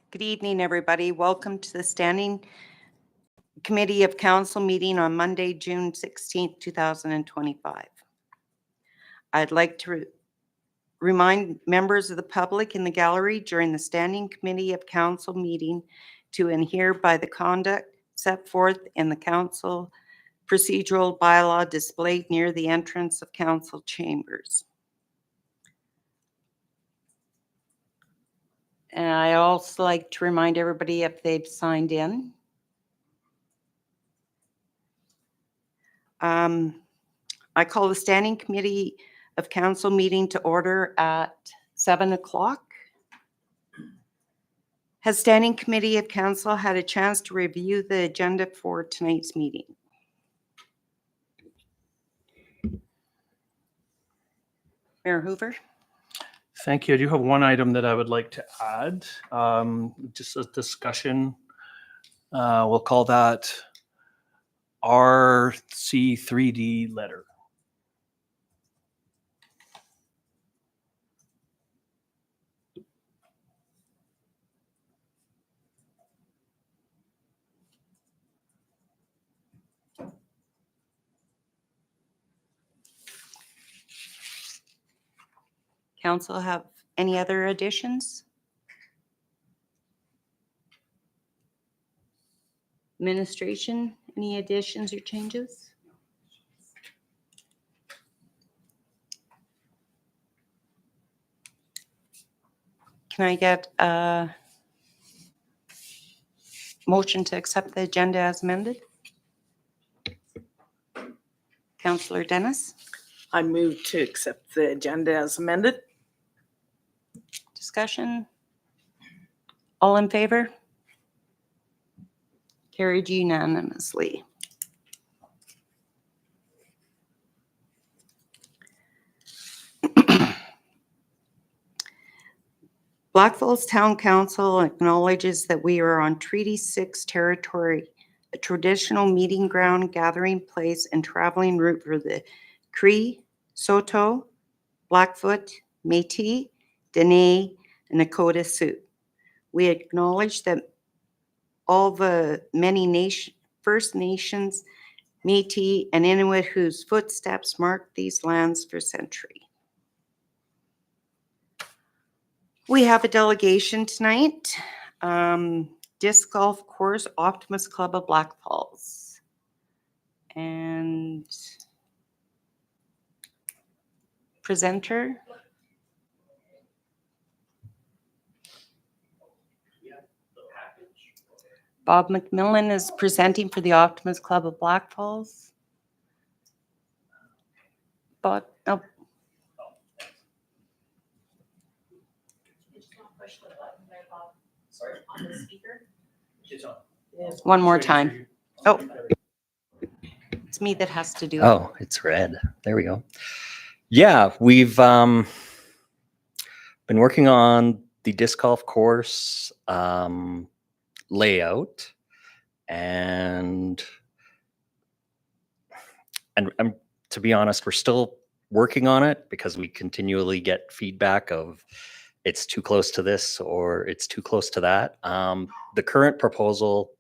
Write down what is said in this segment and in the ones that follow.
Good evening, everybody. Welcome to the Standing Committee of Council meeting on Monday, June 16th, 2025. I'd like to remind members of the public in the gallery during the Standing Committee of Council meeting to adhere by the conduct set forth in the council procedural bylaw displayed near the entrance of council chambers. And I also like to remind everybody if they've signed in. I call the Standing Committee of Council meeting to order at 7 o'clock. Has Standing Committee of Council had a chance to review the agenda for tonight's meeting? Mayor Hoover? Thank you. I do have one item that I would like to add, just a discussion. We'll call that RC3D letter. Council have any other additions? Administration, any additions or changes? Can I get a motion to accept the agenda as amended? Councillor Dennis? I move to accept the agenda as amended. Discussion? All in favor? Carried unanimously. Blackfalds Town Council acknowledges that we are on Treaty 6 territory, a traditional meeting ground, gathering place, and traveling route for the Cree, Saulteaux, Blackfoot, Métis, Dene, and Nakota Sioux. We acknowledge that all the many First Nations, Métis, and Inuit whose footsteps marked these lands for centuries. We have a delegation tonight. Disc Golf Course, Optimus Club of Blackfalds. And presenter? Bob McMillan is presenting for the Optimus Club of Blackfalds. Bob, oh. Push the button there, Bob. Sorry, on the speaker. It's on. One more time. Oh, it's me that has to do it. Oh, it's red. There we go. Yeah, we've been working on the disc golf course layout, and to be honest, we're still working on it because we continually get feedback of it's too close to this or it's too close to that. The current proposal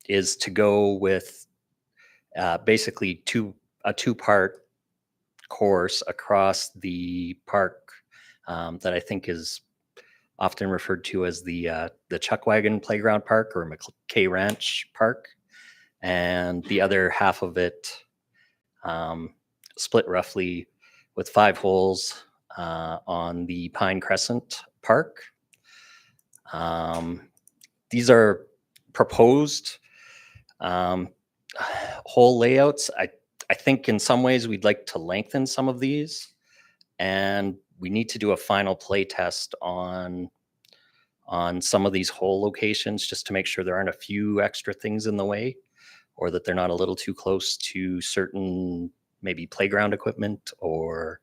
is to go with basically a two-part course across the park that I think is often referred to as the Chuckwagon Playground Park or McKay Ranch Park, and the other half of it split roughly with 5 holes on the Pine Crescent Park. These are proposed hole layouts. I think in some ways we'd like to lengthen some of these, and we need to do a final play test on some of these hole locations just to make sure there aren't a few extra things in the way, or that they're not a little too close to certain maybe playground equipment or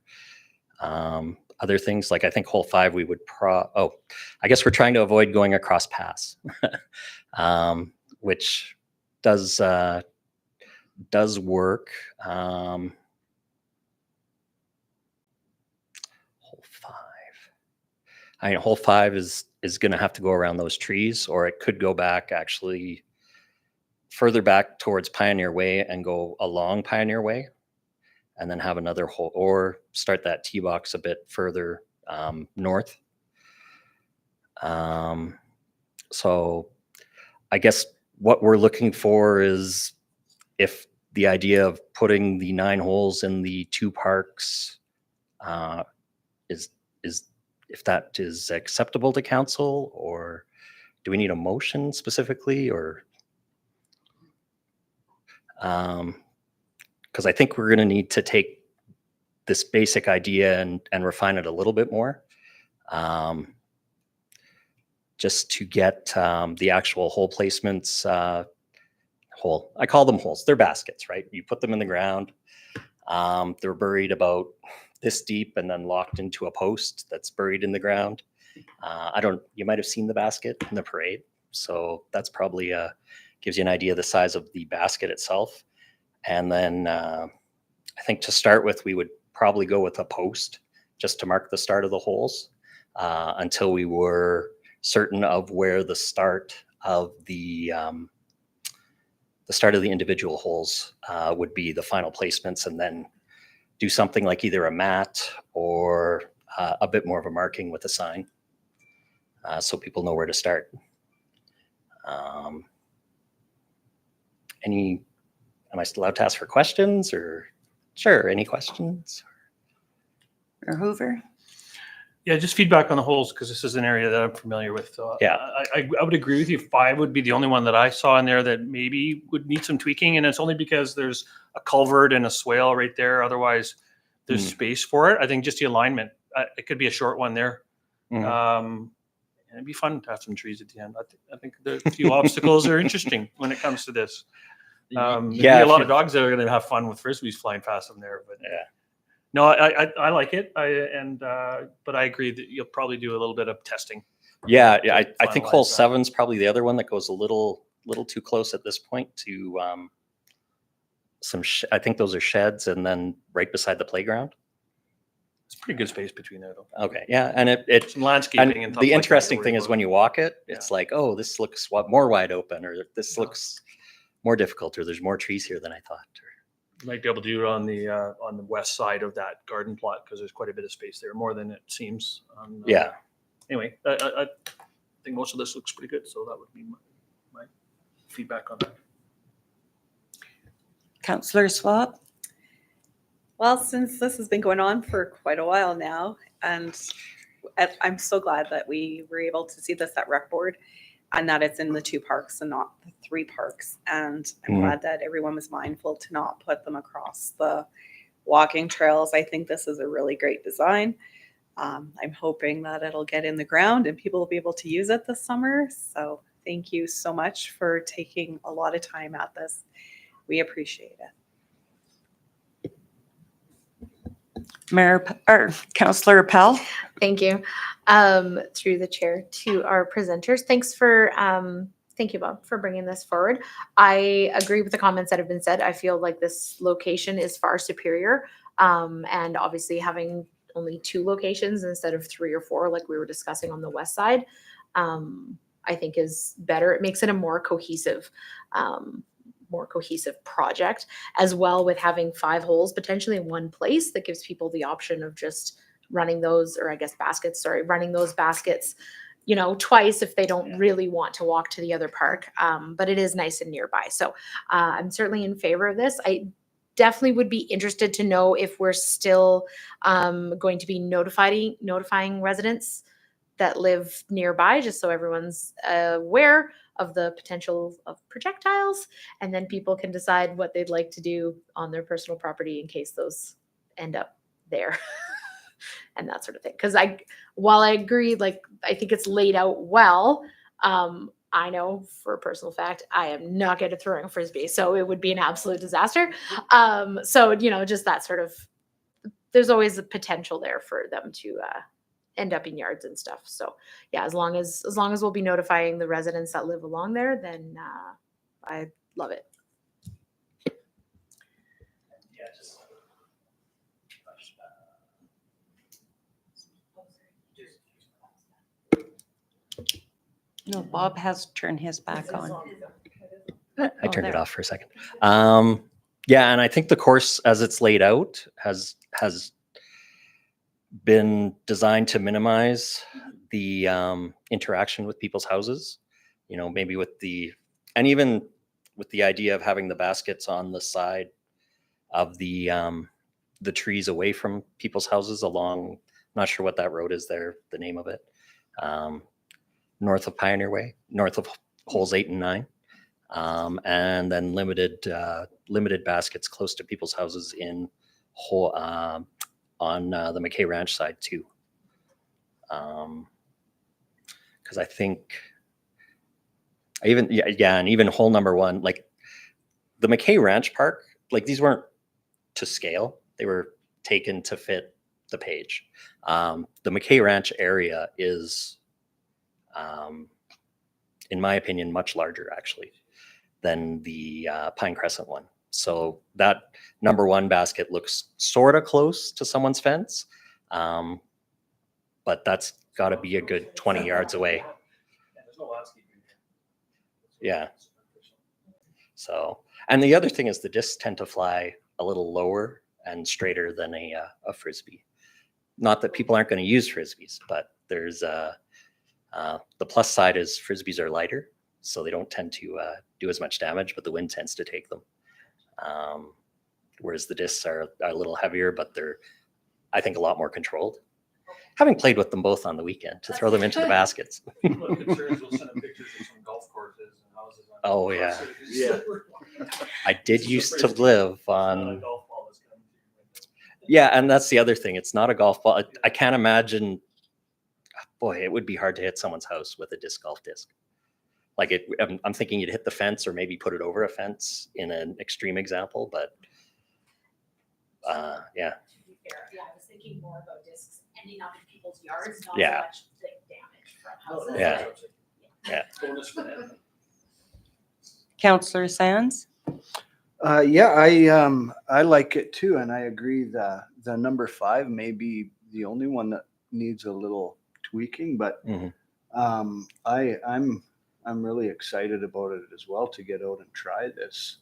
other things. Like I think hole 5 we would I guess we're trying to avoid going across paths, which does work. Hole 5. I mean, hole 5 is is going to have to go around those trees, or it could go back actually further back towards Pioneer Way and go along Pioneer Way, and then have another hole, or start that tee box a bit further north. So I guess what we're looking for is if the idea of putting the 9 holes in the 2 parks is if that is acceptable to council, or do we need a motion specifically, or because I think we're going to need to take this basic idea and refine it a little bit more, just to get the actual hole placements. I call them holes. They're baskets, right? You put them in the ground. They're buried about this deep and then locked into a post that's buried in the ground. You might have seen the basket in the parade. So that's probably gives you an idea of the size of the basket itself. And then I think to start with, we would probably go with a post just to mark the start of the holes until we were certain of where the start of the individual holes would be, the final placements, and then do something like either a mat or a bit more of a marking with a sign so people know where to start. Am I still allowed to ask for questions, or sure, any questions? Or Hoover? Yeah, just feedback on the holes, because this is an area that I'm familiar with. So Yeah. I would agree with you. 5 would be the only one that I saw in there that maybe would need some tweaking, and it's only because there's a culvert and a swale right there. Otherwise, there's space for it. I think just the alignment. It could be a short one there. And it'd be fun to have some trees at the end. I think the few obstacles are interesting when it comes to this. There'd be a lot of dogs that are going to have fun with frisbees flying past them there. But yeah. No, I like it. But I agree that you'll probably do a little bit of testing. Yeah, I think finalize hole that. 7's probably the other one that goes a little too close at this point to I think those are sheds, and then right beside the playground. It's pretty good space between there, though. Okay, yeah, and it Some landscaping and and the interesting thing is when you walk it, Yeah. it's like, oh, this looks more wide open, or this looks more difficult, or there's more trees here than I thought. you might be able to do it on the west side of that garden plot, because there's quite a bit of space there, more than it seems. Yeah. Anyway, I think most of this looks pretty good, so that would be my feedback on that. Councillor Swab? Well, since this has been going on for quite a while now, and I'm so glad that we were able to see this at Rec Board, and that it's in the 2 parks and not the 3 parks. And I'm glad that everyone was mindful to not put them across the walking trails. I think this is a really great design. I'm hoping that it'll get in the ground and people will be able to use it this summer. So thank you so much for taking a lot of time at this. We appreciate it. Councillor Appel? Thank you. Through the chair to our presenters. Thank you, Bob, for bringing this forward. I agree with the comments that have been said. I feel like this location is far superior. And obviously having only 2 locations instead of 3 or 4, like we were discussing on the west side, I think is better. It makes it a more cohesive project, as well, with having 5 holes potentially in one place that gives people the option of just running those, or I guess running those baskets, twice if they don't really want to walk to the other park. But it is nice and nearby. So I'm certainly in favor of this. I definitely would be interested to know if we're still going to be notifying residents that live nearby, just so everyone's aware of the potential of projectiles, and then people can decide what they'd like to do on their personal property in case those end up there and that sort of thing. Because while I agree, I think it's laid out well, I know for a personal fact I am not good at throwing a frisbee, so it would be an absolute disaster. So just that sort of, there's always a potential there for them to end up in yards and stuff. So yeah, as long as we'll be notifying the residents that live along there, then I love it. Yeah, just No, Bob has turned his back on. I Oh, turned it there. off for a second. Yeah, and I think the course as it's laid out has been designed to minimize the interaction with people's houses. You know, maybe and even with the idea of having the baskets on the side of the trees away from people's houses along. Not sure what that road is there, the name of it. North of Pioneer Way, north of holes 8 and 9. And then limited baskets close to people's houses in whole on the McKay Ranch side too. Because I think and even hole number 1, like the McKay Ranch Park, like these weren't to scale; they were taken to fit the page. The McKay Ranch area is, in my opinion, much larger actually than the Pine Crescent one. So that number 1 basket looks sort of close to someone's fence, but that's got to be a good 20 yards away. Yeah. So, and the other thing is the discs tend to fly a little lower and straighter than a Frisbee. Not that people aren't going to use Frisbees, but there's the plus side is Frisbees are lighter, so they don't tend to do as much damage, but the wind tends to take them. Whereas the discs are a little heavier, but they're, I think, a lot more controlled. Having played with them both on the weekend to throw them into the baskets. People have concerns, we'll send them pictures of some golf courses and houses. Oh, yeah. Yeah. I did used to live on. Yeah, and that's the other thing. It's not a golf ball. I can't imagine. Boy, it would be hard to hit someone's house with a disc golf disc. Like I'm thinking you'd hit the fence or maybe put it over a fence in an extreme example, but yeah. To be fair, yeah, I was thinking more about discs ending up in people's yards, not Yeah. so much like damage from houses. Yeah. Yeah. Bonus for them. Councillor Sands? Yeah, I like it too, and I agree that the number 5 may be the only one that needs a little tweaking, but Mhm. I'm really excited about it as well to get out and try this.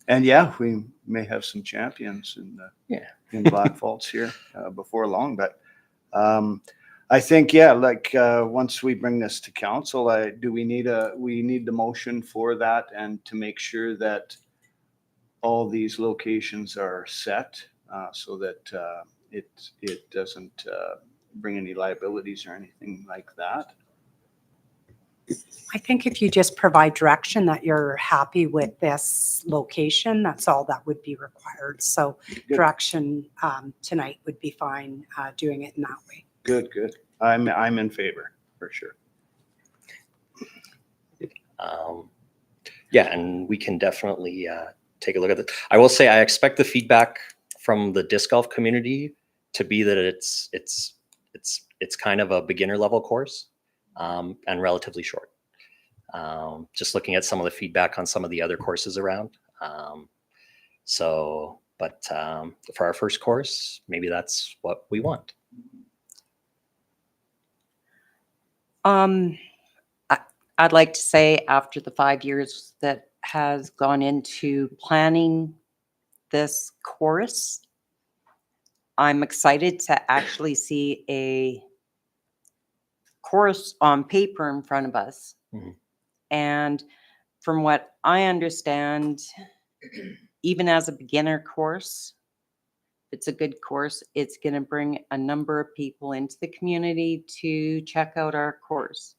And yeah, we may have some champions in Blackfalds here before long, but I think, yeah, like once we bring this to council, we need the motion for that and to make sure that all these locations are set so that it doesn't bring any liabilities or anything like that. I think if you just provide direction that you're happy with this location, that's all that would be required. So Good. direction tonight would be fine, doing it in that way. Good. I'm in favor for sure. Yeah, and we can definitely take a look at it. I will say I expect the feedback from the disc golf community to be that it's kind of a beginner level course and relatively short. Just looking at some of the feedback on some of the other courses around. But for our first course, maybe that's what we want. I'd like to say after the 5 years that has gone into planning this course, I'm excited to actually see a course on paper in front of us. Mhm. And from what I understand, even as a beginner course, if it's a good course, it's going to bring a number of people into the community to check out our course.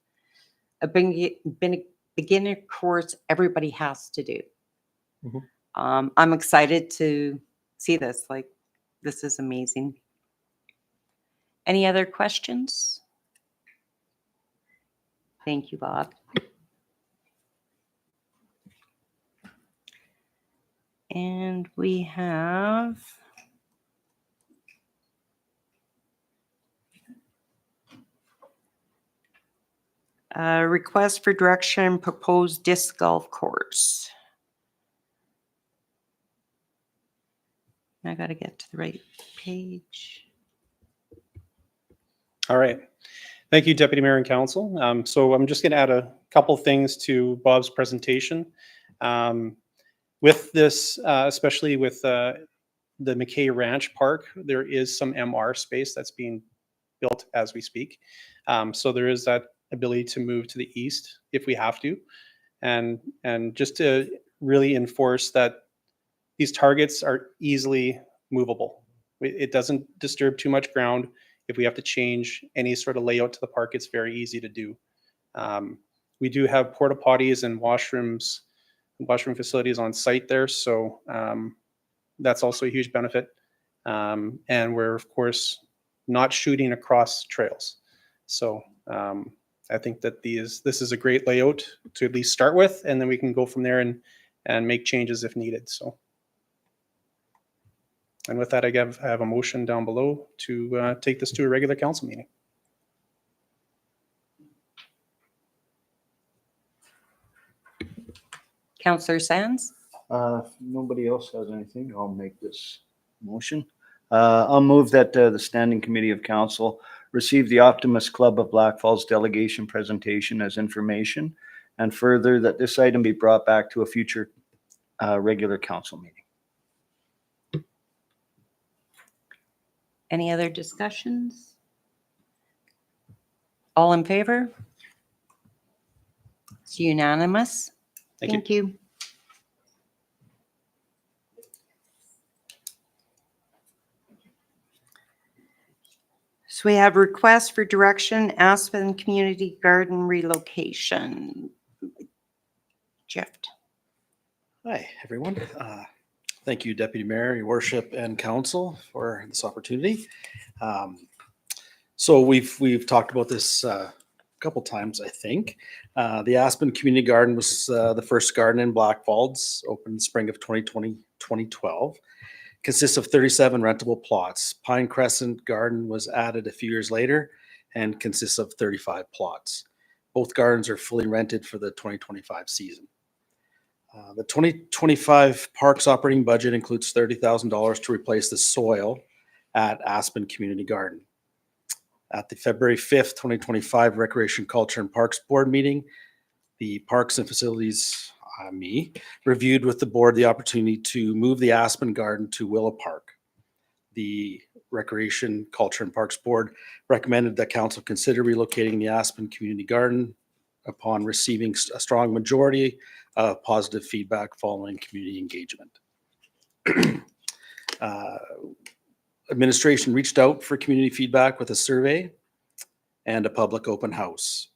A beginner course everybody has to do. Mhm. I'm excited to see this. Like, this is amazing. Any other questions? Thank you, Bob. And we have a request for direction, proposed disc golf course. I got to get to the right page. All right. Thank you, Deputy Mayor and Council. So I'm just going to add a couple things to Bob's presentation. With this, especially with the McKay Ranch Park, there is some MR space that's being built as we speak. So there is that ability to move to the east if we have to. And just to really enforce that these targets are easily movable. It doesn't disturb too much ground. If we have to change any sort of layout to the park, it's very easy to do. We do have porta potties and washroom facilities on site there, so that's also a huge benefit. And we're of course not shooting across trails. So I think that this is a great layout to at least start with, and then we can go from there and make changes if needed. So. And with that, I have a motion down below to take this to a regular council meeting. Councillor Sands? If nobody else has anything, I'll make this motion. I'll move that the Standing Committee of Council receive the Optimist Club of Blackfalds delegation presentation as information, and further that this item be brought back to a future regular council meeting. Any other discussions? All in favor? It's unanimous. Thank you. Thank you. So we have requests for direction, Aspen Community Garden relocation. Jeff. Hi, everyone. Thank you, Deputy Mayor, Your Worship, and Council for this opportunity. So we've talked about this a couple times, I think. The Aspen Community Garden was the first garden in Blackfalds, opened in the spring of 2012. Consists of 37 rentable plots. Pine Crescent Garden was added a few years later and consists of 35 plots. Both gardens are fully rented for the 2025 season. The 2025 parks operating budget includes $30,000 to replace the soil at Aspen Community Garden. At the February 5th, 2025 Recreation, Culture, and Parks Board meeting, the Parks and Facilities, reviewed with the board the opportunity to move the Aspen Garden to Willow Park. The Recreation, Culture, and Parks Board recommended that council consider relocating the Aspen Community Garden upon receiving a strong majority of positive feedback following community engagement. Administration reached out for community feedback with a survey and a public open house.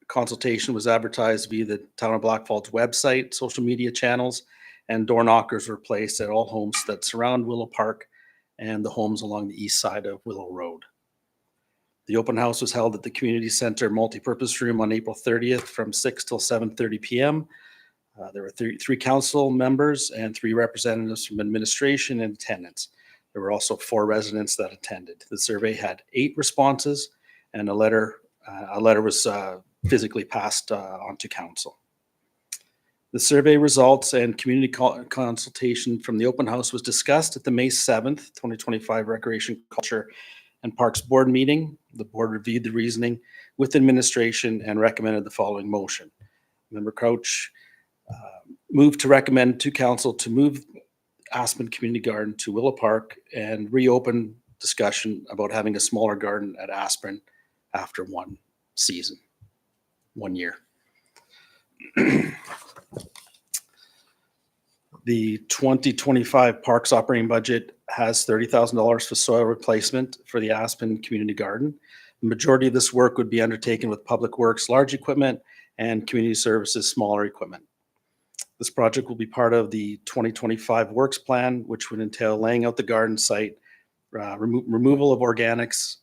Consultation was advertised via the Town of Blackfalds website, social media channels, and door knockers were placed at all homes that surround Willow Park and the homes along the east side of Willow Road. The open house was held at the Community Center multipurpose room on April 30th from 6 till 7:30 p.m. There were three council members and 3 representatives from administration in attendance. There were also 4 residents that attended. The survey had 8 responses, and a letter was physically passed on to council. The survey results and community consultation from the open house was discussed at the May 7th, 2025 Recreation, Culture, and Parks Board meeting. The board reviewed the reasoning with administration and recommended the following motion. Member Crouch moved to recommend to council to move Aspen Community Garden to Willow Park and reopen discussion about having a smaller garden at Aspen after 1 season, 1 year. The 2025 parks operating budget has $30,000 for soil replacement for the Aspen Community Garden. The majority of this work would be undertaken with Public Works large equipment and Community Services smaller equipment. This project will be part of the 2025 works plan, which would entail laying out the garden site, removal of organics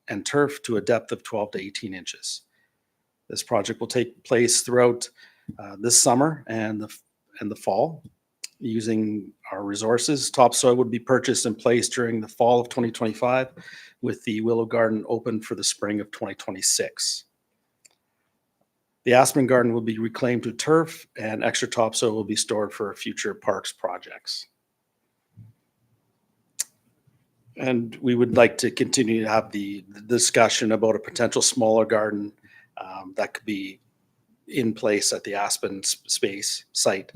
and turf to a depth of 12 to 18 inches. This project will take place throughout this summer and the fall. Using our resources, topsoil would be purchased and placed during the fall of 2025, with the Willow Garden open for the spring of 2026. The Aspen Garden will be reclaimed to turf, and extra topsoil will be stored for future parks projects. And we would like to continue to have the discussion about a potential smaller garden that could be in place at the Aspen space site.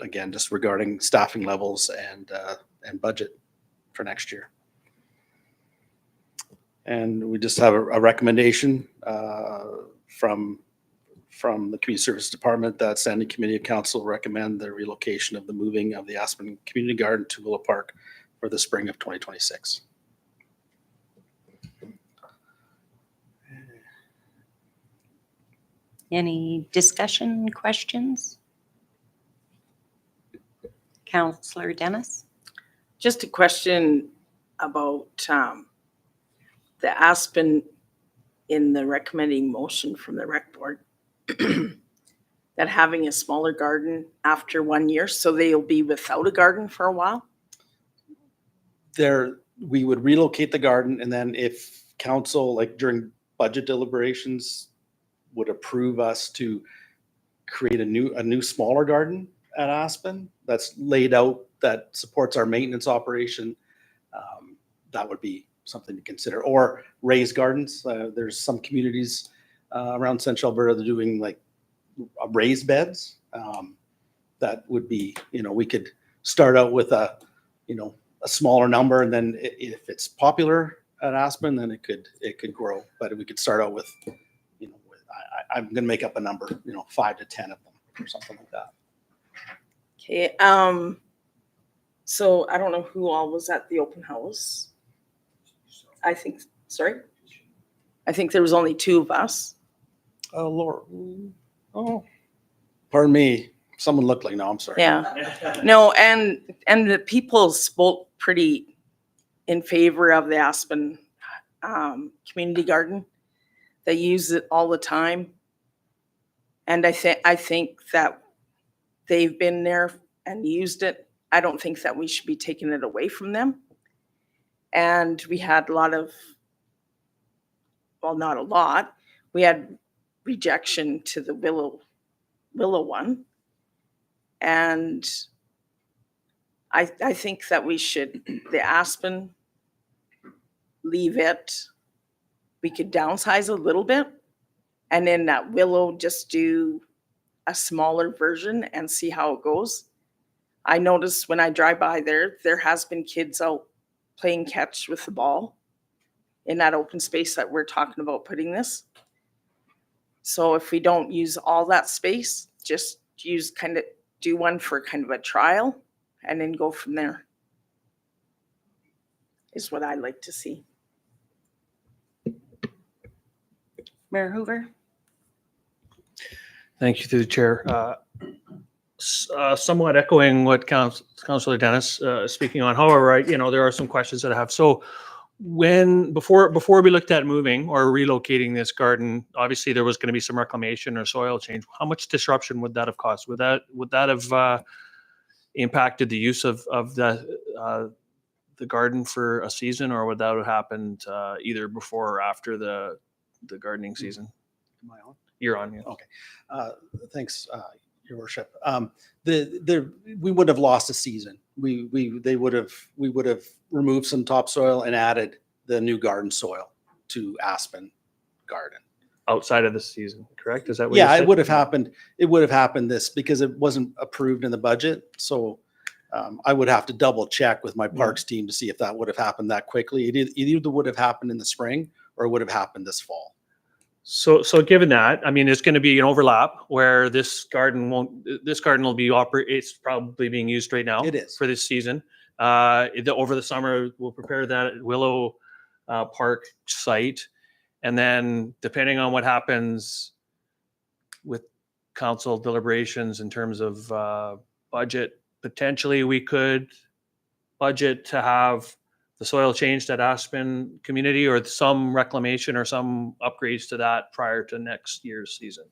Again, just regarding staffing levels and budget for next year. And we just have a recommendation from the Community Services Department that Standing Committee of Council recommend the relocation of the moving of the Aspen Community Garden to Willow Park for the spring of 2026. Any discussion, questions? Councillor Dennis? Just a question about the Aspen in the recommending motion from the rec board. That having a smaller garden after 1 year, so they'll be without a garden for a while? We would relocate the garden, and then if council, like during budget deliberations, would approve us to create a new smaller garden at Aspen that's laid out, that supports our maintenance operation, that would be something to consider. Or raised gardens. There's some communities around Central Alberta that are doing like raised beds. That would be, we could start out with a smaller number, and then if it's popular at Aspen, then it could grow. But we could start out with, I'm going to make up a number, 5 to 10 of them or something like that. Okay. So I don't know who all was at the open house. I think there was only 2 of us. Oh, Lord. Oh, pardon me. Someone looked like, no, I'm sorry. Yeah. No, and the people spoke pretty in favor of the Aspen community garden. They use it all the time. And I think that they've been there and used it. I don't think that we should be taking it away from them. And we had a lot of, well, not a lot. We had rejection to the Willow one. And I think that we should, the Aspen, leave it. We could downsize a little bit. And then that Willow, just do a smaller version and see how it goes. I noticed when I drive by there has been kids out playing catch with the ball in that open space that we're talking about putting this. So if we don't use all that space, just do one for kind of a trial and then go from there, is what I'd like to see. Mayor Hoover? Thank you, through the chair. Somewhat echoing what Councillor Dennis speaking on. However, there are some questions that I have. So, before we looked at moving or relocating this garden, obviously there was going to be some reclamation or soil change. How much disruption would that have cost? Would that have impacted the use of the garden for a season, or would that have happened either before or after the gardening season? Am I on? You're on. Yeah. Okay. Thanks, Your Worship. We would have lost a season. We would have removed some topsoil and added the new garden soil to Aspen Garden. Outside of the season, correct? Is that what you Yeah, said? it would have happened. It would have happened this because it wasn't approved in the budget. So I would have to double check with my parks team to see if that would have happened that quickly. It either would have happened in the spring or it would have happened this fall. So given that, I mean, it's going to be an overlap where this garden will be it's probably being used right now. It is. For this season. Over the summer, we'll prepare that Willow Park site. And then depending on what happens with council deliberations in terms of budget, potentially we could budget to have the soil changed at Aspen community or some reclamation or some upgrades to that prior to next year's season.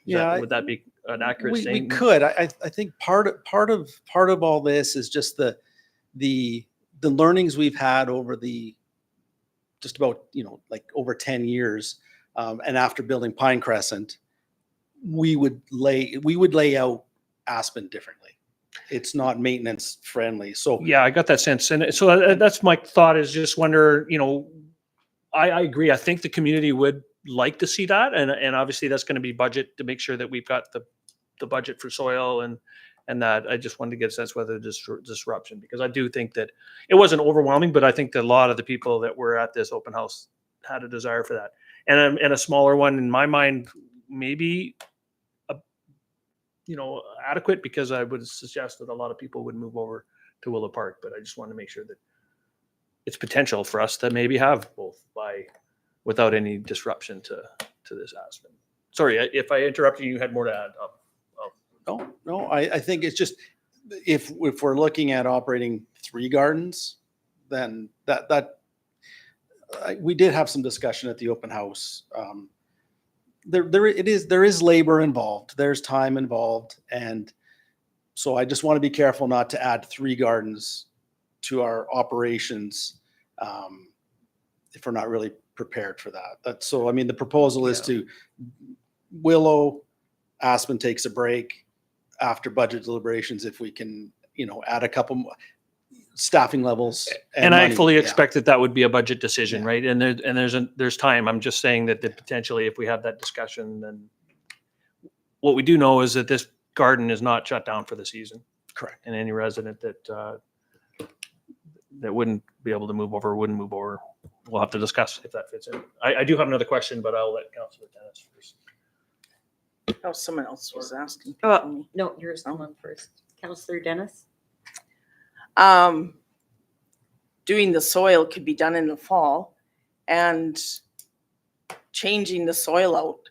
Would that be an accurate We statement? could. I think part of all this is just the learnings we've had over the just about like over 10 years, and after building Pine Crescent, we would lay out Aspen differently. it's not maintenance friendly. So Yeah, I got that sense. And so that's my thought, is just wonder, I agree. I think the community would like to see that. And obviously that's going to be budget to make sure that we've got the budget for soil and that. I just wanted to get a sense whether disruption, because I do think that it wasn't overwhelming, but I think that a lot of the people that were at this open house had a desire for that. And a smaller one in my mind, maybe, adequate, because I would suggest that a lot of people would move over to Willow Park, but I just want to make sure that it's potential for us to maybe have both without any disruption to this Aspen. Sorry, if I interrupted you, you had more to add. no, I think it's just, if we're looking at operating 3 gardens, then we did have some discussion at the open house. There is labor involved. There's time involved. And so I just want to be careful not to add 3 gardens to our operations if we're not really prepared for that. So, I mean, the proposal is to Willow, Aspen takes a break after budget deliberations, if we can, add a couple more staffing levels. And I money. fully Yeah. expect that would be a budget decision, Yeah. right? And there's time. I'm just saying that potentially, if we have that discussion, then what we do know is that this garden is not shut down for the season. Correct. And any resident that wouldn't be able to move over wouldn't move over. We'll have to discuss if that fits in. I do have another question, but I'll let Councilor Dennis first. Oh, someone else was asking. Oh, no, yours on first. Councillor Dennis? Doing the soil could be done in the fall, and changing the soil out.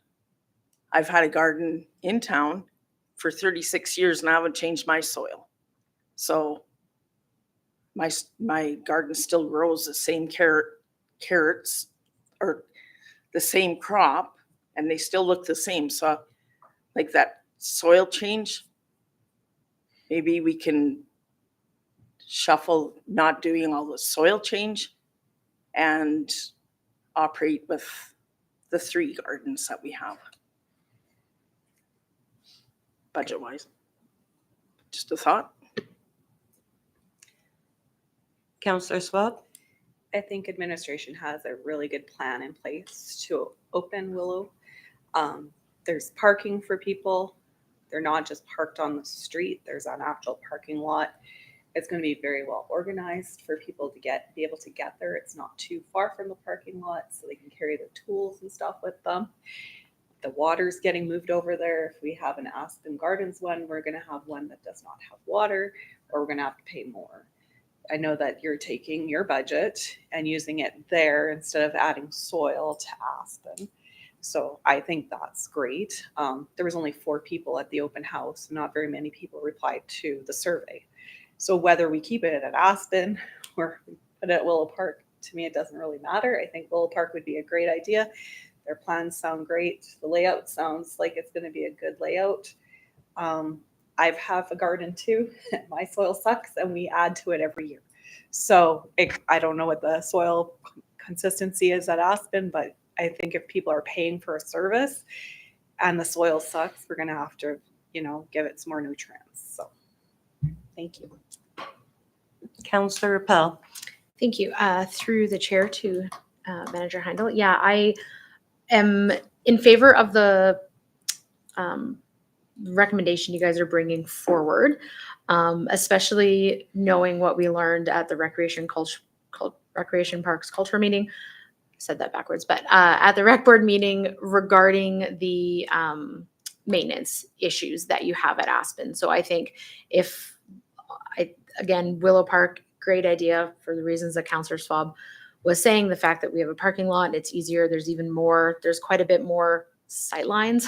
I've had a garden in town for 36 years and I haven't changed my soil. So my garden still grows the same carrots or the same crop, and they still look the same. So like that soil change, maybe we can shuffle not doing all the soil change and operate with the 3 gardens that we have. Budget wise. Just a thought. Councillor Swab? I think administration has a really good plan in place to open Willow. There's parking for people. They're not just parked on the street. There's an actual parking lot. It's going to be very well organized for people to be able to get there. It's not too far from the parking lot, so they can carry their tools and stuff with them. The water's getting moved over there. If we have an Aspen Gardens one, we're going to have one that does not have water, or we're going to have to pay more. I know that you're taking your budget and using it there instead of adding soil to Aspen. So I think that's great. There was only 4 people at the open house. Not very many people replied to the survey. So whether we keep it at Aspen or put it at Willow Park, to me, it doesn't really matter. I think Willow Park would be a great idea. Their plans sound great. The layout sounds like it's going to be a good layout. I have a garden too. My soil sucks and we add to it every year. So I don't know what the soil consistency is at Aspen, but I think if people are paying for a service and the soil sucks, we're going to have to, give it some more nutrients. So thank you. Councillor Appel? Thank you. Through the chair to Manager Heindel. Yeah, I am in favor of the recommendation you guys are bringing forward, especially knowing what we learned at the Recreation Parks Culture meeting. I said that backwards, but at the rec board meeting regarding the maintenance issues that you have at Aspen. So I think again, Willow Park, great idea for the reasons that Councillor Swab was saying. The fact that we have a parking lot, it's easier. There's quite a bit more sightlines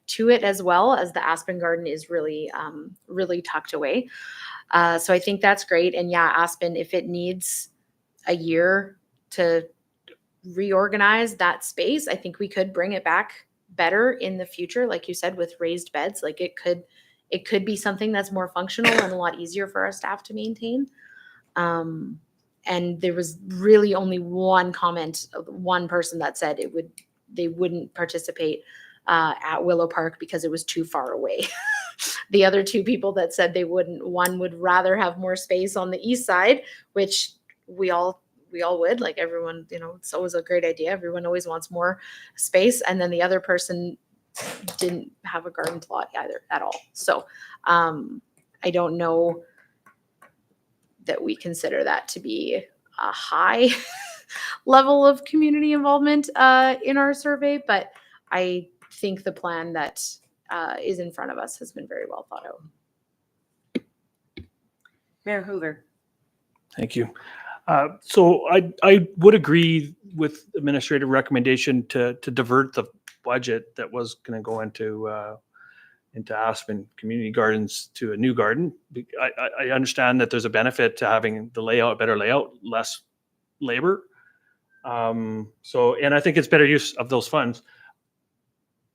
to it, as well as the Aspen Garden is really, really tucked away. So I think that's great. And yeah, Aspen, if it needs a year to reorganize that space, I think we could bring it back better in the future. Like you said, with raised beds, like it could be something that's more functional and a lot easier for our staff to maintain. And there was really only one comment of one person that said they wouldn't participate at Willow Park because it was too far away. The other two people that said they wouldn't, one would rather have more space on the east side, which we all would, like everyone, you know, it's always a great idea. Everyone always wants more space. And then the other person didn't have a garden plot either at all. So I don't know that we consider that to be a high level of community involvement in our survey, but I think the plan that is in front of us has been very well thought out. Mayor Hoover. Thank you. So I would agree with administrative recommendation to divert the budget that was going to go into Aspen Community Gardens to a new garden. I understand that there's a benefit to having the layout, better layout, less labor. And I think it's better use of those funds.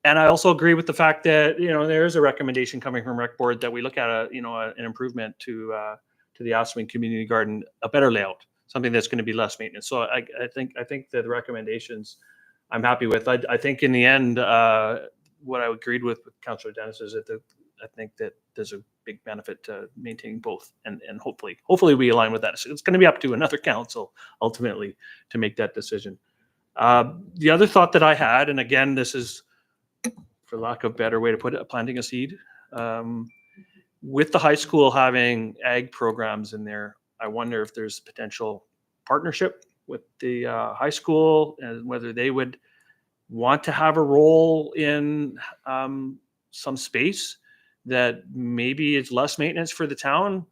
And I also agree with the fact that, you know, there is a recommendation coming from Rec Board that we look at an improvement to the Aspen Community Garden, a better layout, something that's going to be less maintenance. So I think that the recommendations I'm happy with. I think in the end, what I agreed with Councillor Dennis is that I think that there's a big benefit to maintaining both, and hopefully we align with that. So it's going to be up to another council ultimately to make that decision. The other thought that I had, and again, this is, for lack of a better way to put it, planting a seed. With the high school having ag programs in there, I wonder if there's potential partnership with the high school and whether they would want to have a role in some space that maybe is less maintenance for the town.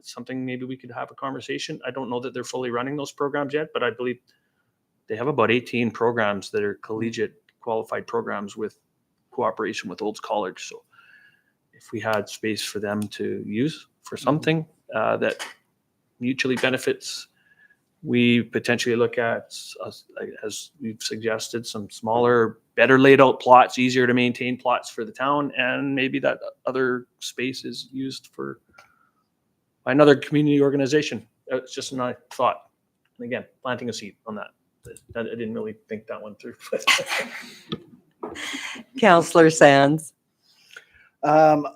Something maybe we could have a conversation. I don't know that they're fully running those programs yet, but I believe they have about 18 programs that are collegiate qualified programs with cooperation with Olds College. So if we had space for them to use for something that mutually benefits, we potentially look at, as we've suggested, some smaller, better laid out plots, easier to maintain plots for the town, and maybe that other space is used for another community organization. It's just a thought. And again, planting a seed on that. I didn't really think that one through. Councillor Sands. There are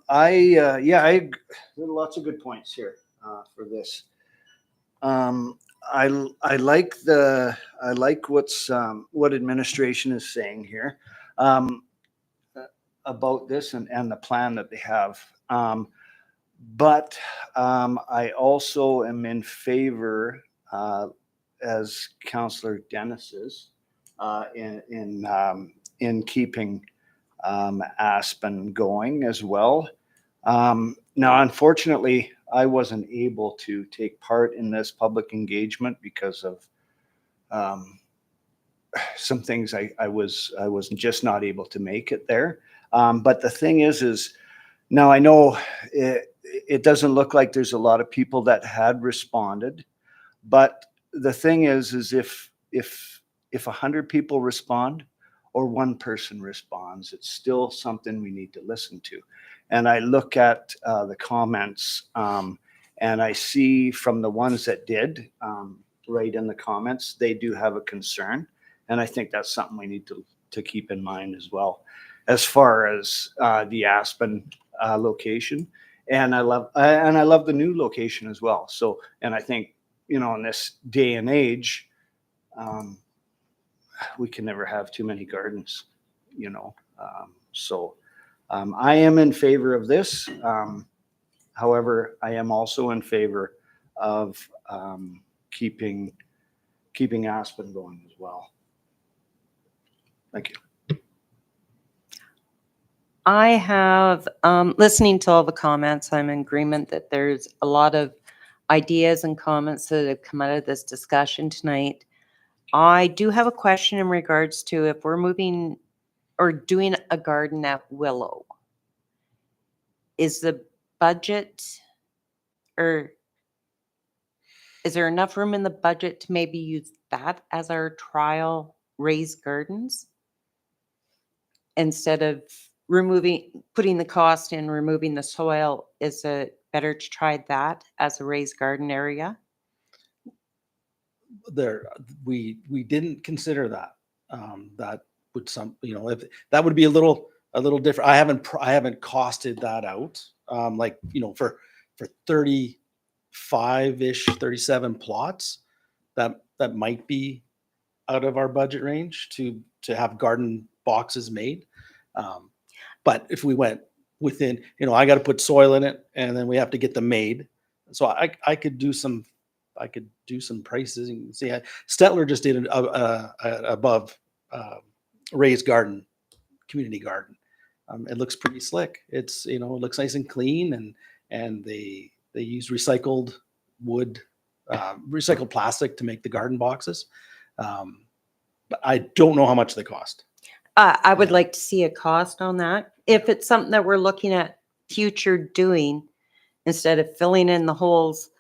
lots of good points here for this. I like what administration is saying here about this and the plan that they have. But I also am in favor, as Councillor Dennis is, in keeping Aspen going as well. Now, unfortunately, I wasn't able to take part in this public engagement because of some things I was just not able to make it there. But the thing is now I know it doesn't look like there's a lot of people that had responded, but the thing is if 100 people respond or one person responds, it's still something we need to listen to. And I look at the comments and I see from the ones that did write in the comments, they do have a concern. And I think that's something we need to keep in mind as well, as far as the Aspen location. And I love the new location as well. So, and I think, you know, in this day and age, we can never have too many gardens, you know. I am in favor of this. However, I am also in favor of keeping Aspen going as well. Thank you. I have, listening to all the comments, I'm in agreement that there's a lot of ideas and comments that have come out of this discussion tonight. I do have a question in regards to if we're moving or doing a garden at Willow. Is the budget, or is there enough room in the budget to maybe use that as our trial raised gardens? Instead of putting the cost in removing the soil, is it better to try that as a raised garden area? We didn't consider that. would some, if that would be a little different. I haven't costed that out. Like, for 35-ish, 37 plots, that might be out of our budget range to have garden boxes made. But if we went within, I got to put soil in it, and then we have to get them made. So I could do some prices. And see, Stettler just did an above raised garden, community garden. It looks pretty slick. It's, it looks nice and clean, and they use recycled wood, recycled plastic to make the garden boxes. But I don't know how much they cost. I would like to see a cost on that. If it's something that we're looking at future doing, instead of filling in the holes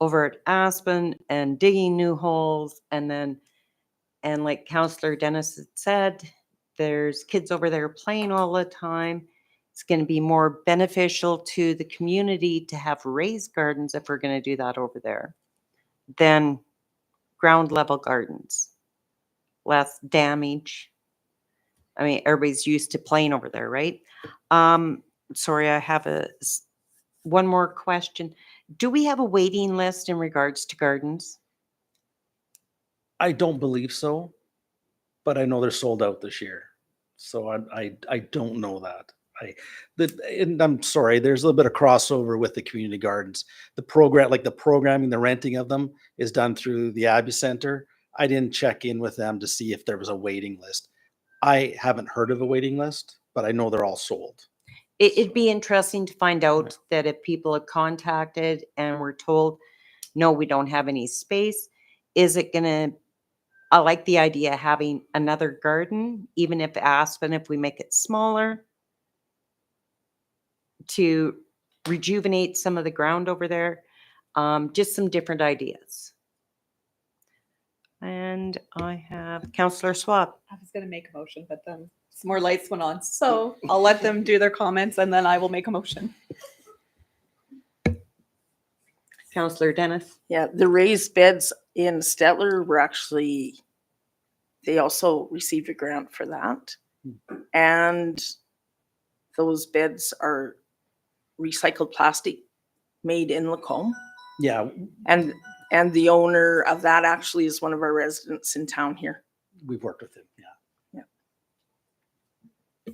over at Aspen and digging new holes, and like Councillor Dennis had said, there's kids over there playing all the time. It's going to be more beneficial to the community to have raised gardens if we're going to do that over there than ground level gardens. Less damage. I mean, everybody's used to playing over there, right? Sorry, I have one more question. Do we have a waiting list in regards to gardens? I don't believe so, but I know they're sold out this year. So I don't know that. And I'm sorry, there's a little bit of crossover with the community gardens. The programming, the renting of them is done through the Abbey Center. I didn't check in with them to see if there was a waiting list. I haven't heard of a waiting list, but I know they're all sold. It'd be interesting to find out that if people have contacted and were told, no, we don't have any space, is it gonna, I like the idea of having another garden, even if Aspen, if we make it smaller, to rejuvenate some of the ground over there. Just some different ideas. And I have Councillor Swab. I was going to make a motion, but then some more lights went on. So I'll let them do their comments and then I will make a motion. Councillor Dennis. Yeah, the raised beds in Stettler were actually, they also received a grant for that. And those beds are recycled plastic made in Lacombe. Yeah, And the owner of that actually is one of our residents in town here. we've worked with him. Yeah.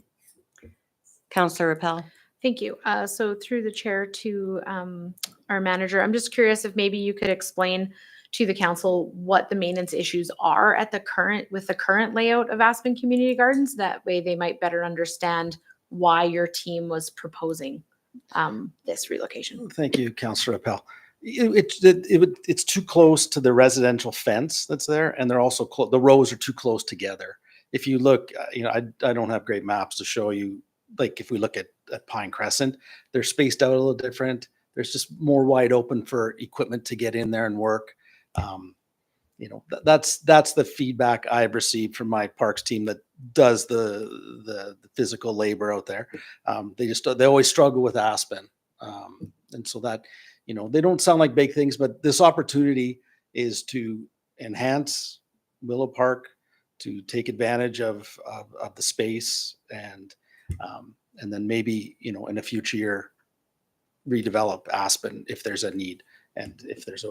Councillor Appel. Thank you. So through the chair to our manager, I'm just curious if maybe you could explain to the council what the maintenance issues are at with the current layout of Aspen Community Gardens. That way they might better understand why your team was proposing this relocation. Thank you, Councillor Appel. It's too close to the residential fence that's there, and they're also the rows are too close together. If you look, I don't have great maps to show you. Like if we look at Pine Crescent, they're spaced out a little different. There's just more wide open for equipment to get in there and work. That's the feedback I've received from my parks team that does the physical labor out there. They always struggle with Aspen, and so that. They don't sound like big things, but this opportunity is to enhance Willow Park, to take advantage of the space, and then maybe in a future year redevelop Aspen if there's a need, and if there's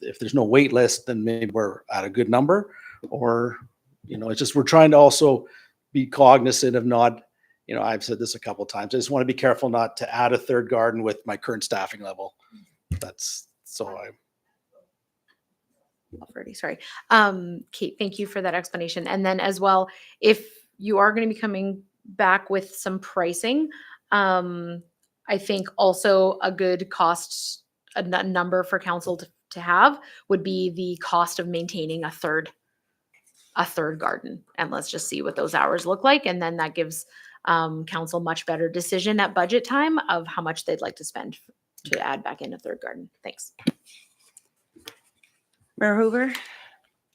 if there's no wait list, then maybe we're at a good number, or it's just we're trying to also be cognizant of not. I've said this a couple of times. I just want to be careful not to add a third garden with my current staffing level. That's so Already, sorry. Kate, thank you for that explanation. And then as well, if you are going to be coming back with some pricing, I think also a good cost, a number for council to have would be the cost of maintaining a third garden. And let's just see what those hours look like. And then that gives council much better decision at budget time of how much they'd like to spend to add back in a third garden. Thanks. Mayor Hoover.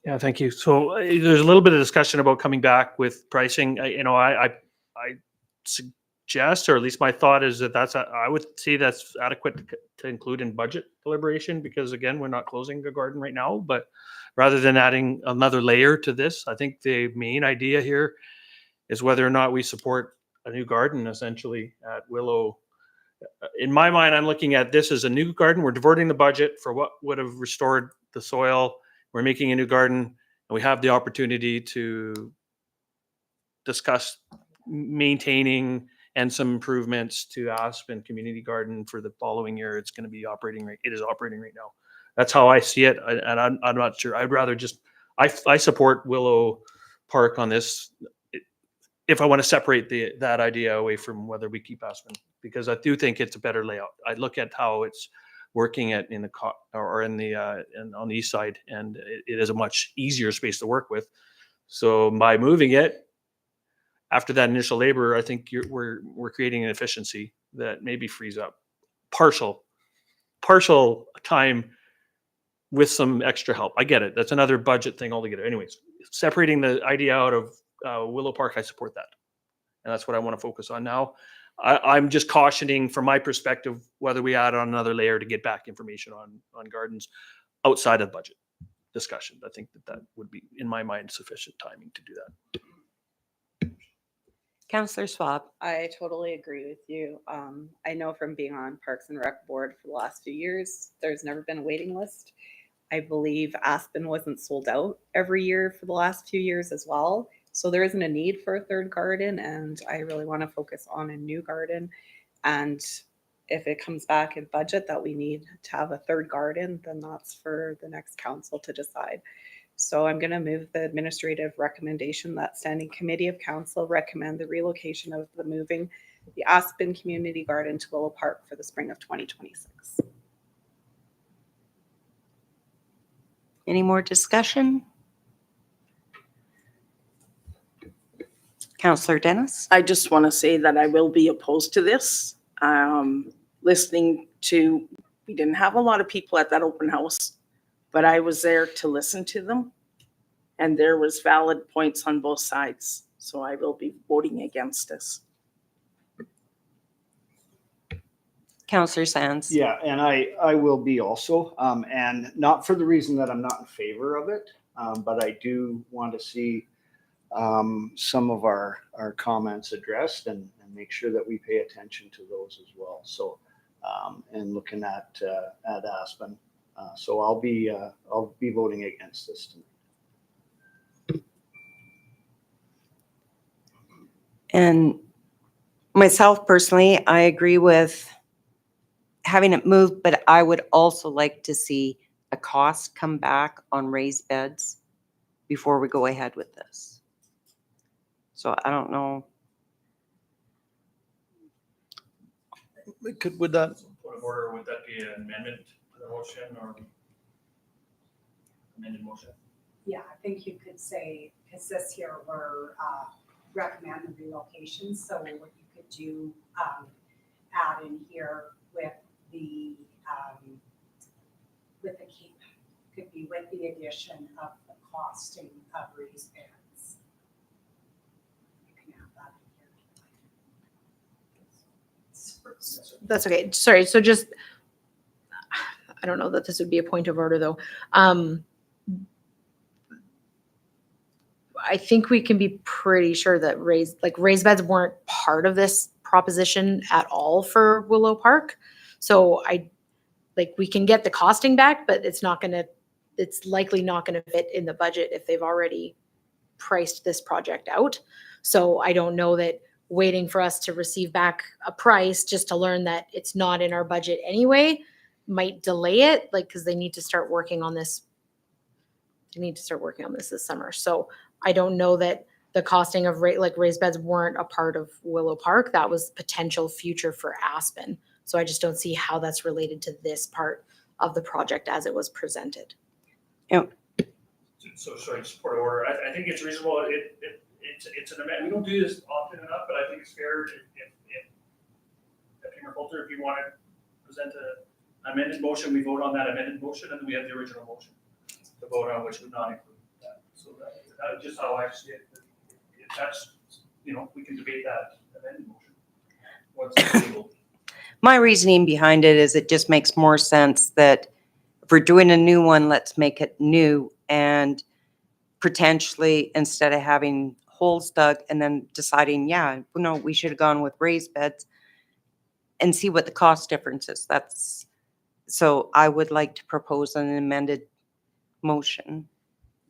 Yeah, thank you. So there's a little bit of discussion about coming back with pricing. I suggest, or at least my thought is I would say that's adequate to include in budget deliberation, because again, we're not closing a garden right now, but rather than adding another layer to this, I think the main idea here is whether or not we support a new garden essentially at Willow. In my mind, I'm looking at this as a new garden. We're diverting the budget for what would have restored the soil. We're making a new garden, and we have the opportunity to discuss maintaining and some improvements to Aspen Community Garden for the following year. It's going to be operating right. It is operating right now. That's how I see it, and I'm not sure. I'd rather just I support Willow Park on this. If I want to separate that idea away from whether we keep Aspen, because I do think it's a better layout. I look at how it's working on the east side, and it is a much easier space to work with. So by moving it after that initial labor, I think we're creating an efficiency that maybe frees up partial time with some extra help. I get it. That's another budget thing altogether. Anyways, separating the idea out of Willow Park, I support that. And that's what I want to focus on now. I'm just cautioning from my perspective whether we add on another layer to get back information on gardens outside of budget discussion. I think that would be, in my mind, sufficient timing to do that. Councillor Schwab. I totally agree with you. I know from being on Parks and Rec Board for the last few years, there's never been a waiting list. I believe Aspen wasn't sold out every year for the last few years as well. So there isn't a need for a third garden, and I really want to focus on a new garden. And if it comes back in budget that we need to have a third garden, then that's for the next council to decide. So I'm going to move the administrative recommendation that Standing Committee of Council recommend the relocation of moving the Aspen Community Garden to Willow Park for the spring of 2026. Any more discussion? Councillor Dennis? I just want to say that I will be opposed to this. Listening to, we didn't have a lot of people at that open house, but I was there to listen to them. And there was valid points on both sides. So I will be voting against this. Councillor Sands? Yeah, and I will be also, and not for the reason that I'm not in favor of it, but I do want to see some of our comments addressed and make sure that we pay attention to those as well. So, and looking at Aspen, so I'll be voting against this tonight. And myself personally, I agree with having it moved, but I would also like to see a cost come back on raised beds before we go ahead with this. So I don't know. Would that, Point of order, would that be an amendment to the motion or amended motion? Yeah, I think you could say, because this here we're recommend the relocation. So what you could do, add in here with the keep, could be with the addition of the costing of raised beds. You can add that in here. That's okay. Sorry. So just, I don't know that this would be a point of order though. I think we can be pretty sure that raised beds weren't part of this proposition at all for Willow Park. So we can get the costing back, but it's likely not gonna fit in the budget if they've already priced this project out. So I don't know that waiting for us to receive back a price just to learn that it's not in our budget anyway might delay it, because they need to start working on this. They need to start working on this summer. So I don't know that the costing of raised beds weren't a part of Willow Park. That was potential future for Aspen. So I just don't see how that's related to this part of the project as it was presented. So sorry, just point of order. I think it's reasonable. It's an amendment. We don't do this often enough, but I think it's fair if Premier Coulter, if you want to present an amended motion, we vote on that amended motion, and then we have the original motion to vote on, which would not include that. So that's just how I see it. If that's, we can debate that amended motion once it's tabled. My reasoning behind it is it just makes more sense that if we're doing a new one, let's make it new, and potentially instead of having holes dug and then deciding, yeah, no, we should have gone with raised beds and see what the cost difference is. So I would like to propose an amended motion.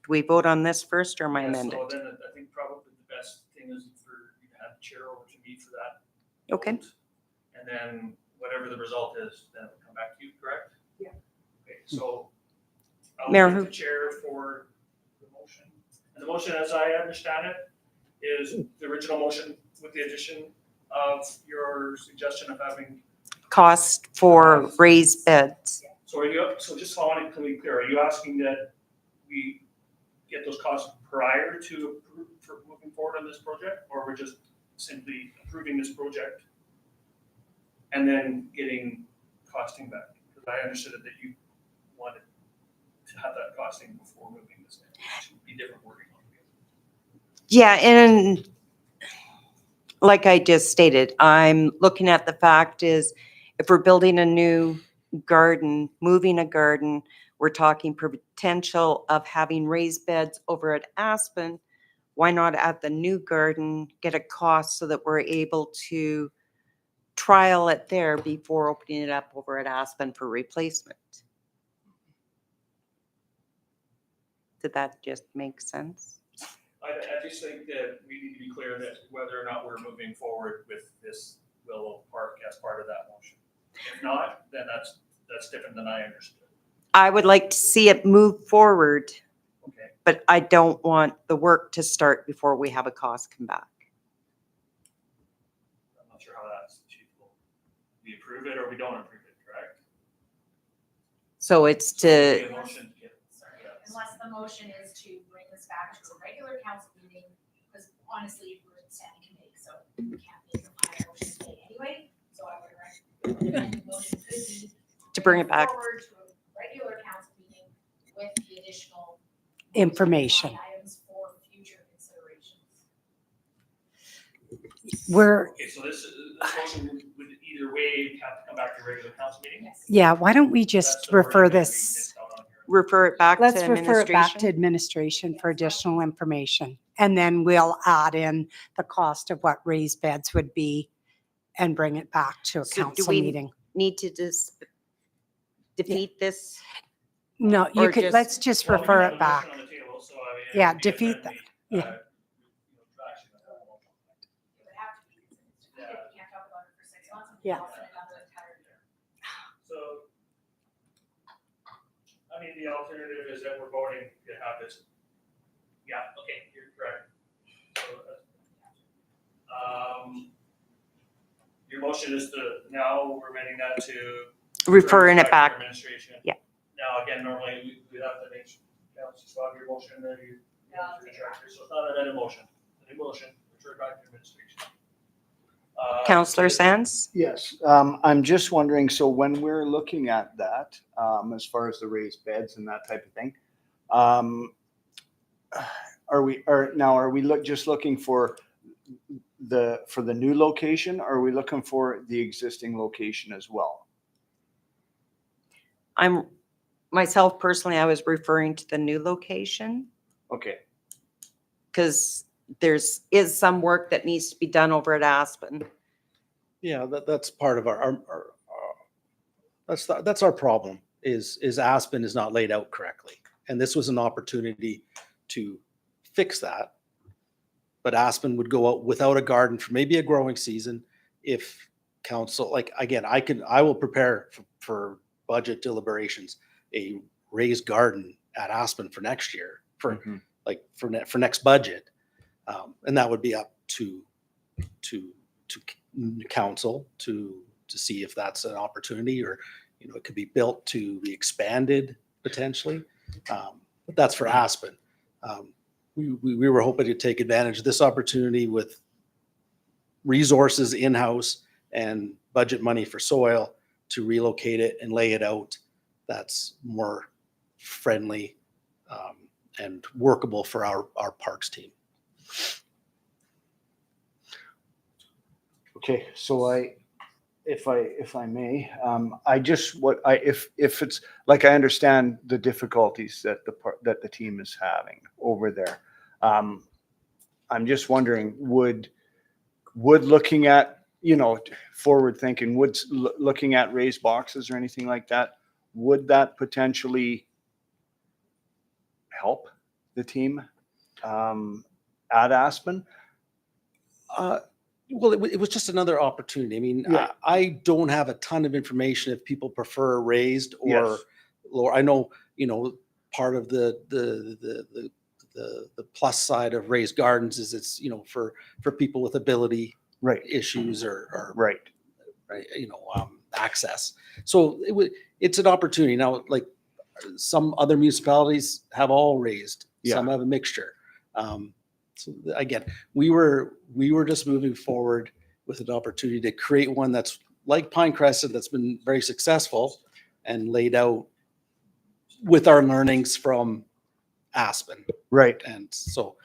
Do we vote on this first or am I Yeah, amended? So then I think probably the best thing is for you to have the chair over to me for that. Okay. vote. And then whatever the result is, then it'll come back to you, correct? Yeah. Okay, so I'll Mayor, take who- the chair for the motion. And the motion, as I understand it, is the original motion with the addition of your suggestion of having. Cost for raised beds. So are you, so just so I want to be clear, are you asking that we get those costs prior to for moving forward on this project? Or we're just simply approving this project and then getting costing back? Because I understood that you wanted to have that costing before moving this in. It should be different wording altogether. Yeah, and like I just stated, I'm looking at the fact is if we're building a new garden, moving a garden, we're talking potential of having raised beds over at Aspen. Why not at the new garden, get a cost so that we're able to trial it there before opening it up over at Aspen for replacement? Did that just make sense? I just think that we need to be clear that whether or not we're moving forward with this Willow Park as part of that motion. If not, then that's different than I understood. I would like to see it move forward, Okay. but I don't want the work to start before we have a cost come back. I'm not sure how that's achievable. We approve it or we don't approve it, correct? So it's So it'll to, be a motion to get- Sorry, unless the motion is to bring this back to a regular council meeting, because honestly, we're in standing committee, so we can't make a final motion today anyway, so I would recommend the motion could be to bring it back. forward to a regular council meeting with the additional Information. line items for future considerations. Okay, so this motion would either way have to come back to a regular council meeting? Yes. Yeah, why don't we That's just the wording refer that we this, missed out on here. Refer it back to let's refer it back to administration. administration for additional information. And then we'll add in the cost of what raised beds would be and bring it back to a So do council we- meeting. Need to just defeat this? No, or you could, just- let's just Well, we refer have it a back. motion on the table, so I mean, it Yeah, would be a defeat friendly, yeah. you know, action on that motion. It would have to be, because if it's defeated, we can't talk about it for 6 months. and Yeah. we'll send it down the entire year. So, I mean, the alternative is that we're voting to have this. Yeah, okay, you're correct. So, your motion is to, now we're amending that to. Referring it to back. Administration. Yeah. Now, again, normally we have the next council swap your motion, then you. Yeah, I'll take it back. So it's not an motion, it's a new motion, refer back to administration. Counselor Sands? Yes, I'm just wondering, so when we're looking at that, as far as the raised beds and that type of thing, are we just looking for the new location? Or are we looking for the existing location as well? Myself personally, I was referring to the new location Okay, because is some work that needs to be done over at Aspen. Yeah, that's part of our that's our problem is Aspen is not laid out correctly. And this was an opportunity to fix that. But Aspen would go out without a garden for maybe a growing season if council, like, again, I will prepare for budget deliberations, a raised garden at Aspen for next year, for next budget. And that would be up to council to see if that's an opportunity, or, it could be built to be expanded potentially. But that's for Aspen. We were hoping to take advantage of this opportunity with resources in-house and budget money for soil to relocate it and lay it out. That's more friendly and workable for our parks team. okay, so if I may, if it's, like, I understand the difficulties that the team is having over there. I'm just wondering, would looking at, forward thinking, looking at raised boxes or anything like that, would that potentially help the team at Aspen? Well, it was just another opportunity. I mean, Yeah. I don't have a ton of information if people prefer raised or Yes. lower. I know, part of the plus side of raised gardens is it's, for people with ability Right. issues or Right. access. So it's an opportunity. Now, like some other municipalities have all raised, some have a mixture. So again, we were just moving forward with an opportunity to create one that's like Pine Crescent, that's been very successful and laid out with our learnings from Aspen. Right. And so,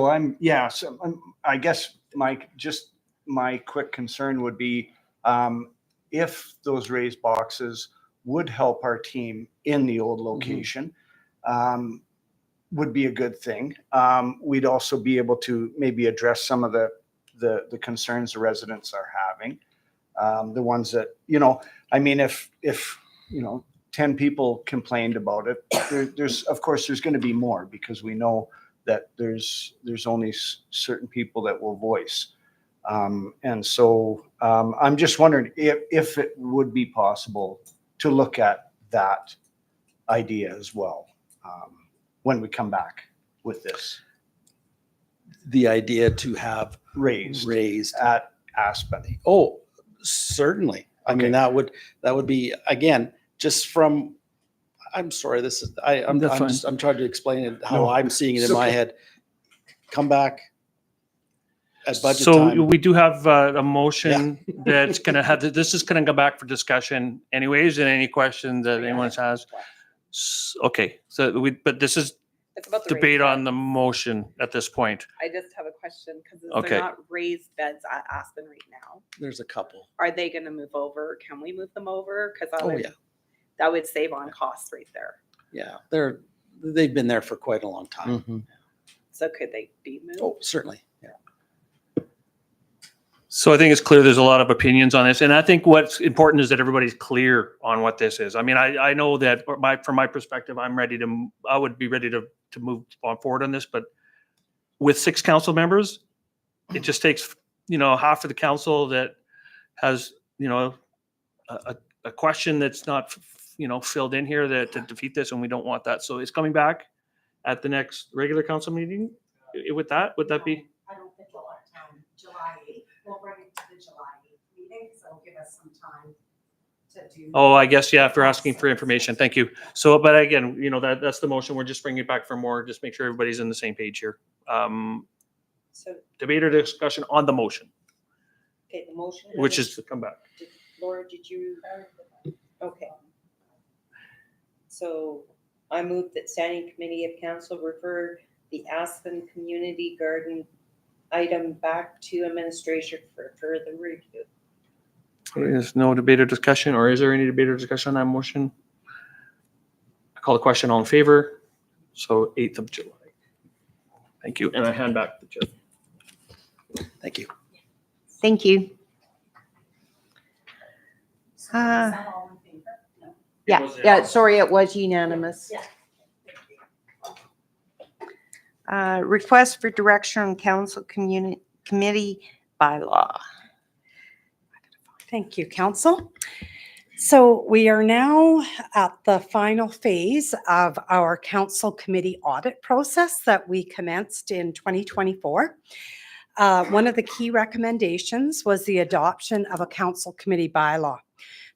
I guess my quick concern would be if those raised boxes would help our team in the old location, would be a good thing. We'd also be able to maybe address some of the concerns the residents are having. The ones that, if 10 people complained about it, there's going to be more, because we know that there's only certain people that will voice. And so I'm just wondering if it would be possible to look at that idea as well when we come back with this the idea to have raised at Aspen. Oh, certainly. I mean, that would be, again, just from, I'm sorry, I'm trying to explain it how I'm seeing it in my head. Come back at budget So time. we do have a motion that's going to have, this is going to go back for discussion anyways, and any questions that anyone has. Okay, so but this is It's about the debate raised on the beds. motion at this point. I just have a question because Okay. they're not raised beds at Aspen right now. There's a couple. Are they going to move over? Can we move them over? Because Oh, yeah. that would save on costs right there. Yeah. They've been there for quite a long time. So could they be moved? Oh, certainly. Yeah. So I think it's clear there's a lot of opinions on this, and I think what's important is that everybody's clear on what this is. I mean, I know that from my perspective, I would be ready to move on forward on this, but with 6 council members, it just takes, half of the council that has, a question that's not, filled in here to defeat this, and we don't want that. So it's coming back at the next regular council meeting. Would that be? I don't think we'll have time. July 8th, we'll bring it to the July 8th meeting, so it'll give us some time to do. Oh, I guess, yeah, for asking for information. Thank you. So, but again, that's the motion. We're just bringing it back for more, just make sure everybody's on the same page here. So, Debate or discussion on the motion, okay, the motion. which is to come back. Laura, did you? Okay. So I move that Standing Committee of Council refer the Aspen Community Garden item back to administration for further review. There's no debate or discussion, or is there any debate or discussion on that motion? I call the question, all in favor. So 8th of July. Thank you. And I hand back to Jeff. Thank you. Thank you. So is that all in favor? No. Yeah, sorry, it was unanimous. Yeah. Request for direction on council committee bylaw. Thank you, Council. So we are now at the final phase of our council committee audit process that we commenced in 2024. One of the key recommendations was the adoption of a council committee bylaw.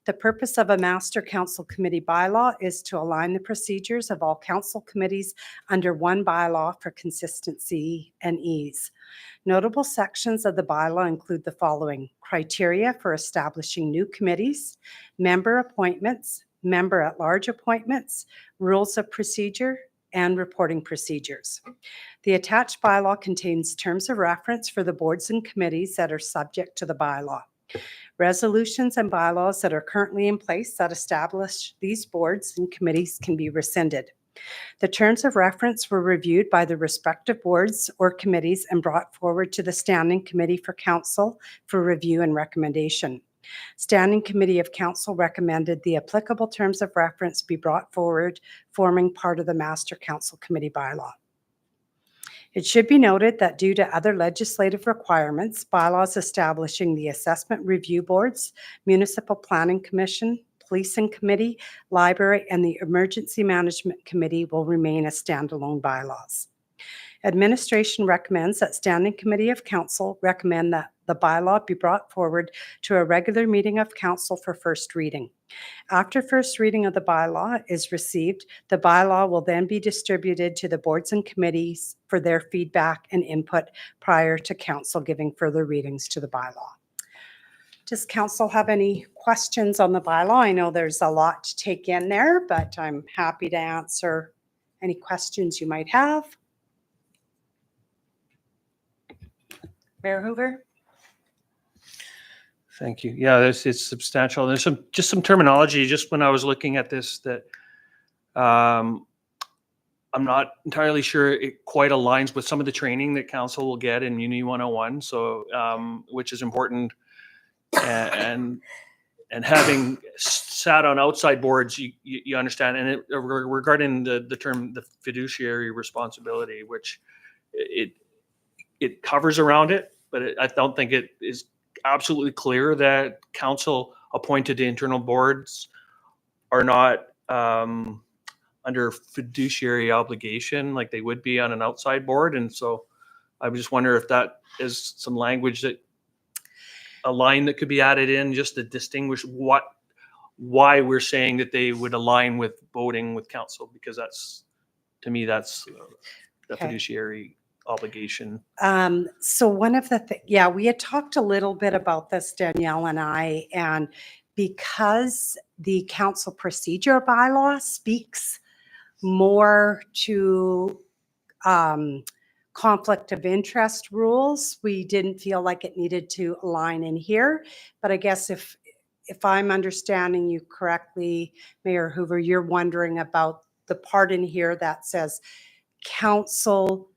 The purpose of a master council committee bylaw is to align the procedures of all council committees under one bylaw for consistency and ease. Notable sections of the bylaw include the following: criteria for establishing new committees, member appointments, member at-large appointments, rules of procedure, and reporting procedures. The attached bylaw contains terms of reference for the boards and committees that are subject to the bylaw. Resolutions and bylaws that are currently in place that establish these boards and committees can be rescinded. The terms of reference were reviewed by the respective boards or committees and brought forward to the Standing Committee for Council for review and recommendation. Standing Committee of Council recommended the applicable terms of reference be brought forward, forming part of the Master Council Committee bylaw. It should be noted that due to other legislative requirements, bylaws establishing the Assessment Review Boards, Municipal Planning Commission, Policing Committee, Library, and the Emergency Management Committee will remain as standalone bylaws. Administration recommends that Standing Committee of Council recommend that the bylaw be brought forward to a regular meeting of council for first reading. After first reading of the bylaw is received, the bylaw will then be distributed to the boards and committees for their feedback and input prior to council giving further readings to the bylaw. Does council have any questions on the bylaw? I know there's a lot to take in there, but I'm happy to answer any questions you might have. Mayor Hoover? Thank you. Yeah, it's substantial. There's some terminology just when I was looking at this that I'm not entirely sure it quite aligns with some of the training that council will get in Muni 101. So, which is important, and having sat on outside boards, you understand. And regarding the term, the fiduciary responsibility, which it covers around it, but I don't think it is absolutely clear that council appointed internal boards are not under fiduciary obligation like they would be on an outside board. And so I just wonder if that is some language, that a line that could be added in just to distinguish why we're saying that they would align with voting with council, because that's, to me, that's the fiduciary obligation. So one of the we had talked a little bit about this, Danielle and I, and because the council procedure bylaw speaks more to conflict of interest rules, we didn't feel like it needed to align in here. But I guess if I'm understanding you correctly, Mayor Hoover, you're wondering about the part in here that says council,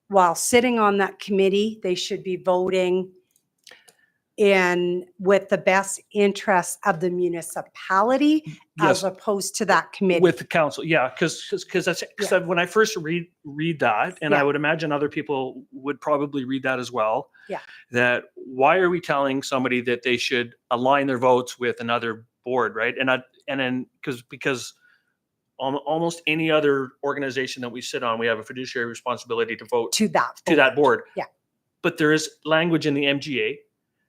while sitting on that committee, they should be voting in with the best interests of the municipality as opposed to that committee. With the council, yeah, because that's when I first read that, and I would imagine other people would probably read that as well. Yeah. That why are we telling somebody that they should align their votes with another board, right? And then because almost any other organization that we sit on, we have a fiduciary responsibility to vote to that board. Yeah. But there is language in the MGA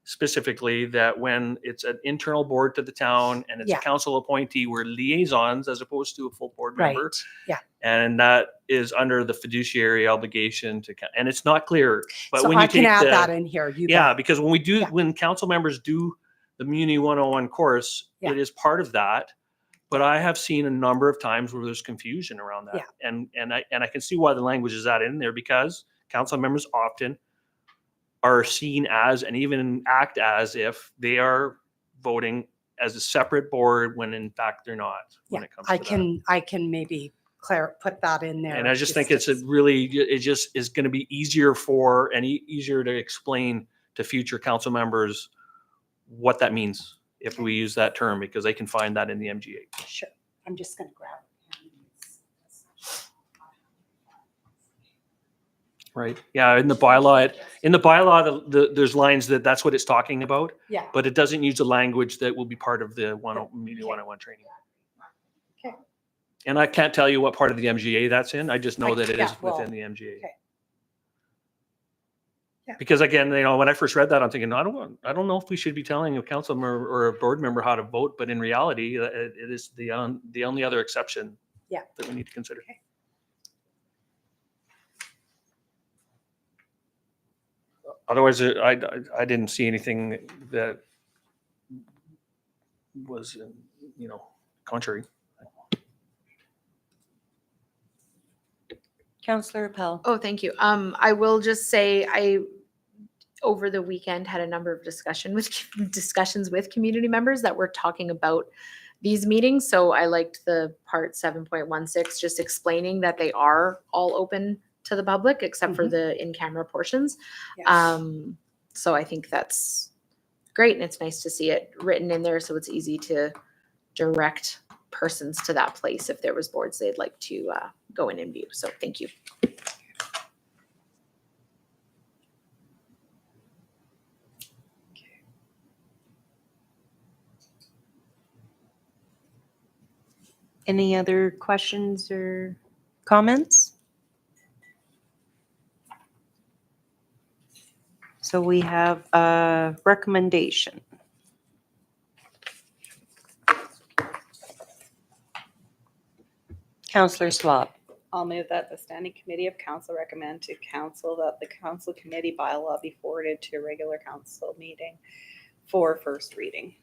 specifically that when it's an internal board to the town and it's a council appointee, we're liaisons as opposed to a full board member. Right. Yeah. And that is under the fiduciary obligation to, and it's not clear. But so when you I can take add that in here. Because when we do, when council members do the Muni 101 course, it is part of that. But I have seen a number of times where there's confusion around that. And I can see why the language is that in there, because council members often are seen as and even act as if they are voting as a separate board when in fact they're not. When it comes to I can maybe put that in there. And I just think it just is going to be easier easier to explain to future council members what that means if we use that term, because they can find that in the MGA. Sure. I'm just going to grab it. Right. Yeah. In the bylaw, there's lines that's what it's talking about. Yeah. But it doesn't use the language that will be part of the Muni 101 training. Okay. And I can't tell you what part of the MGA that's in. I just know that it is within the MGA. Okay. Yeah. Because again, when I first read that, I'm thinking, I don't know if we should be telling a council member or a board member how to vote. But in reality, it is the only other exception that we need to consider. Okay. Otherwise, I didn't see anything that was, contrary. Councillor Appel. Oh, thank you. I will just say I, over the weekend, had a number of discussions with community members that were talking about these meetings. So I liked the part 7.16, just explaining that they are all open to the public except for the in-camera portions. Yes. So I think that's great, and it's nice to see it written in there so it's easy to direct persons to that place if there was boards they'd like to go in and view. So thank you. Any other questions or comments? So we have a recommendation. Counselor Swab. I'll move that the Standing Committee of Council recommend to Council that the Council Committee bylaw be forwarded to a regular council meeting for first reading.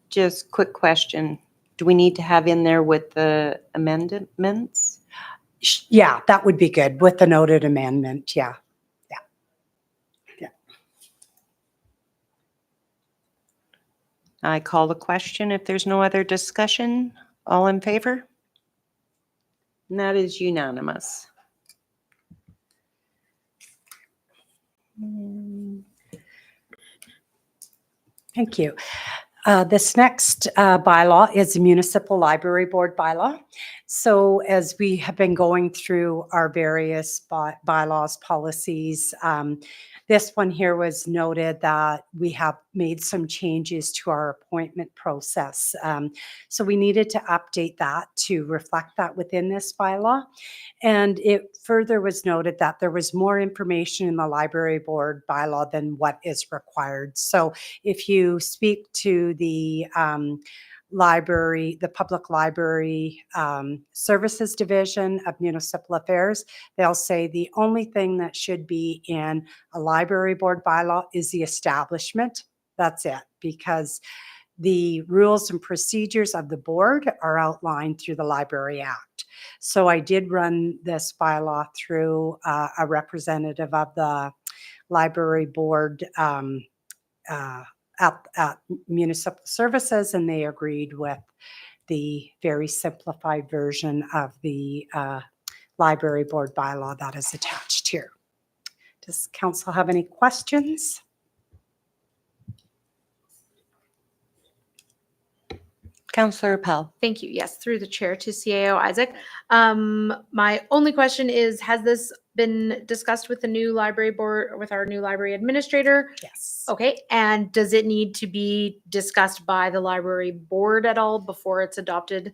Just quick question. Do we need to have in there with the amendments? Yeah, that would be good with the noted amendment. Yeah. I call the question. If there's no other discussion, all in favor? And that is unanimous. Thank you. This next bylaw is a municipal library board bylaw. So as we have been going through our various bylaws, policies, this one here was noted that we have made some changes to our appointment process. So we needed to update that to reflect that within this bylaw. And it further was noted that there was more information in the library board bylaw than what is required. So if you speak to the library, the Public Library Services Division of Municipal Affairs, they'll say the only thing that should be in a library board bylaw is the establishment. That's it, because the rules and procedures of the board are outlined through the Library Act. So I did run this bylaw through a representative of the library board at Municipal Services, and they agreed with the very simplified version of the library board bylaw that is attached here. Does council have any questions? Counselor Appel. Thank you. Yes, through the chair to CAO Isaac. My only question is, has this been discussed with the new library board or with our new library administrator? Yes. Okay, and does it need to be discussed by the library board at all before it's adopted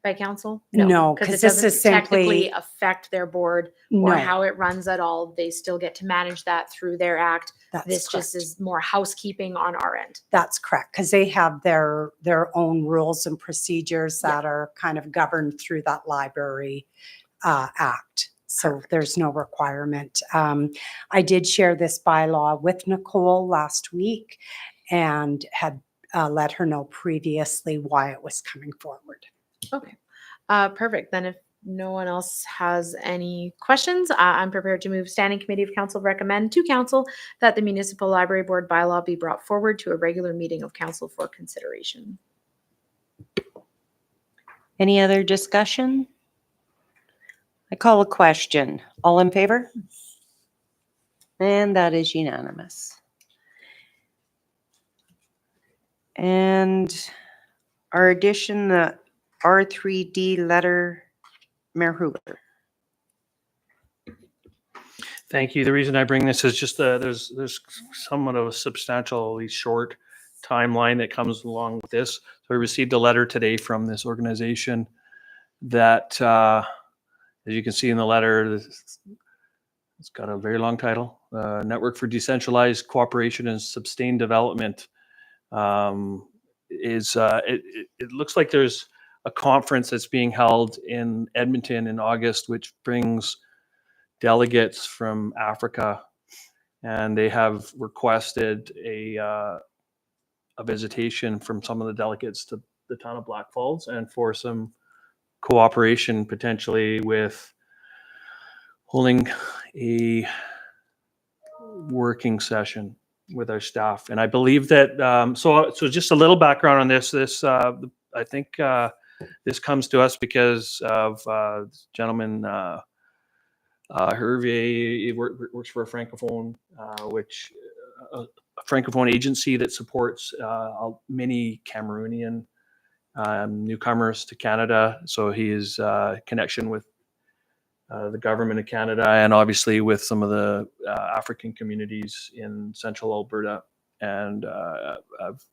by council? No, because 'cause it this doesn't is simply- technically affect their board or No, how it runs at all. They still get to manage that through their act. that's This correct. just is more housekeeping on our end. That's correct, because they have their own rules and procedures that are kind of governed through that library act. So there's no requirement. I did share this bylaw with Nicole last week and had let her know previously why it was coming forward. Okay, perfect. Then if no one else has any questions, I'm prepared to move Standing Committee of Council recommend to council that the Municipal Library Board bylaw be brought forward to a regular meeting of council for consideration. Any other discussion? I call a question. All in favor? And that is unanimous. And our addition, the R3D letter, Mayor Hoover. Thank you. The reason I bring this is just there's somewhat of a substantially short timeline that comes along with this. So we received a letter today from this organization that, as you can see in the letter, it's got a very long title, Network for Decentralized Cooperation and Sustained Development. It looks like there's a conference that's being held in Edmonton in August, which brings delegates from Africa, and they have requested a visitation from some of the delegates to the town of Blackfalds, and for some cooperation potentially with holding a working session with our staff. And I believe that, so just a little background on this. I think this comes to us because of this gentleman, Hervé, he works for a Francophone, a Francophone agency that supports many Cameroonian newcomers to Canada. So he is connection with the government of Canada and obviously with some of the African communities in central Alberta. And I've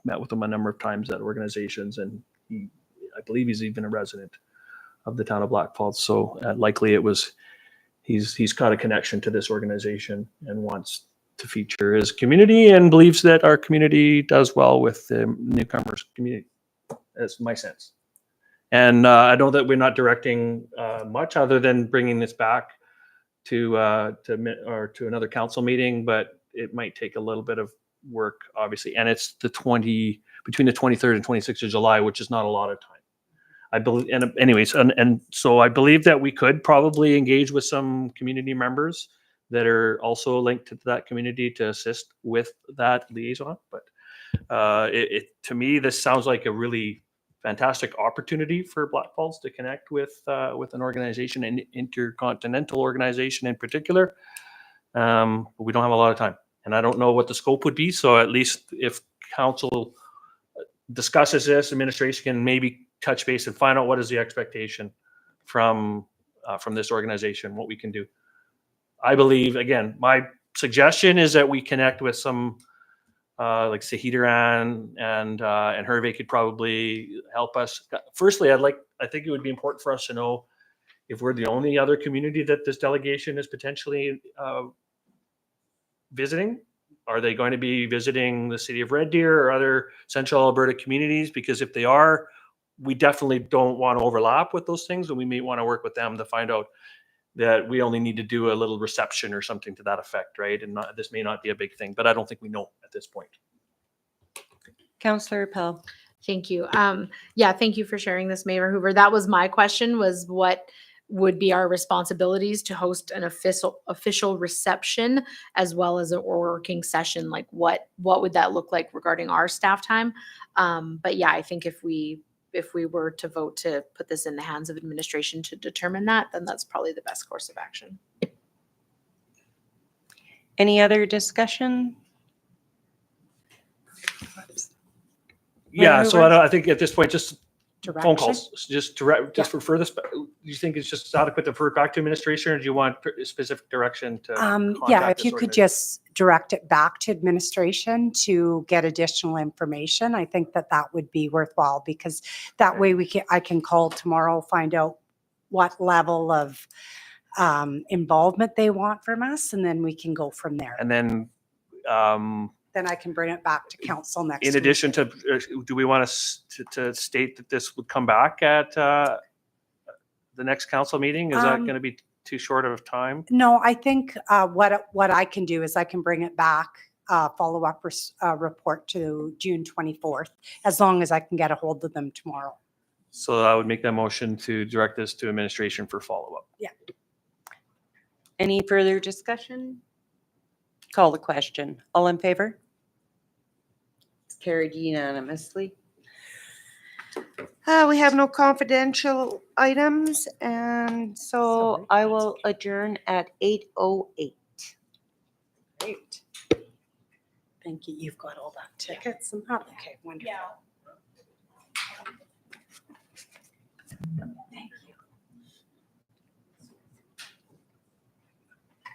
met with him a number of times at organizations, and I believe he's even a resident of the town of Blackfalds. So likely it was, he's got a connection to this organization and wants to feature his community and believes that our community does well with the newcomers community. That's my sense. And I know that we're not directing much other than bringing this back to another council meeting, but it might take a little bit of work, obviously. And it's between the 23rd and 26th of July, which is not a lot of time. I believe, and anyways, and so I believe that we could probably engage with some community members that are also linked to that community to assist with that liaison. But to me, this sounds like a really fantastic opportunity for Blackfalds to connect with an organization, an intercontinental organization in particular. But we don't have a lot of time, and I don't know what the scope would be. So at least if council discusses this, administration can maybe touch base and find out what is the expectation from this organization, what we can do. I believe, again, my suggestion is that we connect with some like Sahidaran and Hervé could probably help us. Firstly, I think it would be important for us to know if we're the only other community that this delegation is potentially visiting. Are they going to be visiting the city of Red Deer or other central Alberta communities? Because if they are, we definitely don't want to overlap with those things, and we may want to work with them to find out that we only need to do a little reception or something to that effect, right? And this may not be a big thing, but I don't think we know at this point. Councillor Pell. Thank you. Yeah, thank you for sharing this, Mayor Hoover. That was my question, was what would be our responsibilities to host an official reception as well as a working session? Like what would that look like regarding our staff time? But yeah, I think if we were to vote to put this in the hands of administration to determine that, then that's probably the best course of action. Any other discussion? Yeah, so I think at this point, just phone Direction? calls, just for further. Do you think it's just adequate to refer it back to administration, or do you want specific direction to? Yeah, contact if this you could organization? just direct it back to administration to get additional information, I think that would be worthwhile, because that way I can call tomorrow, find out what level of involvement they want from us, and then we can go from there. And then, Then I can bring it back to council next in week. addition to, do we want to state that this would come back at the next council meeting? Is that going to be too short of time? No, I think what I can do is I can bring it back, follow-up report to June 24th, as long as I can get a hold of them tomorrow. So I would make that motion to direct this to administration for follow-up. Yeah. Any further discussion? Call the question. All in favor? It's carried unanimously. We have no confidential items, and so I will adjourn at 8:08. Great. Thank you. You've got all that tickets and that. Okay, wonderful. Yeah. Thank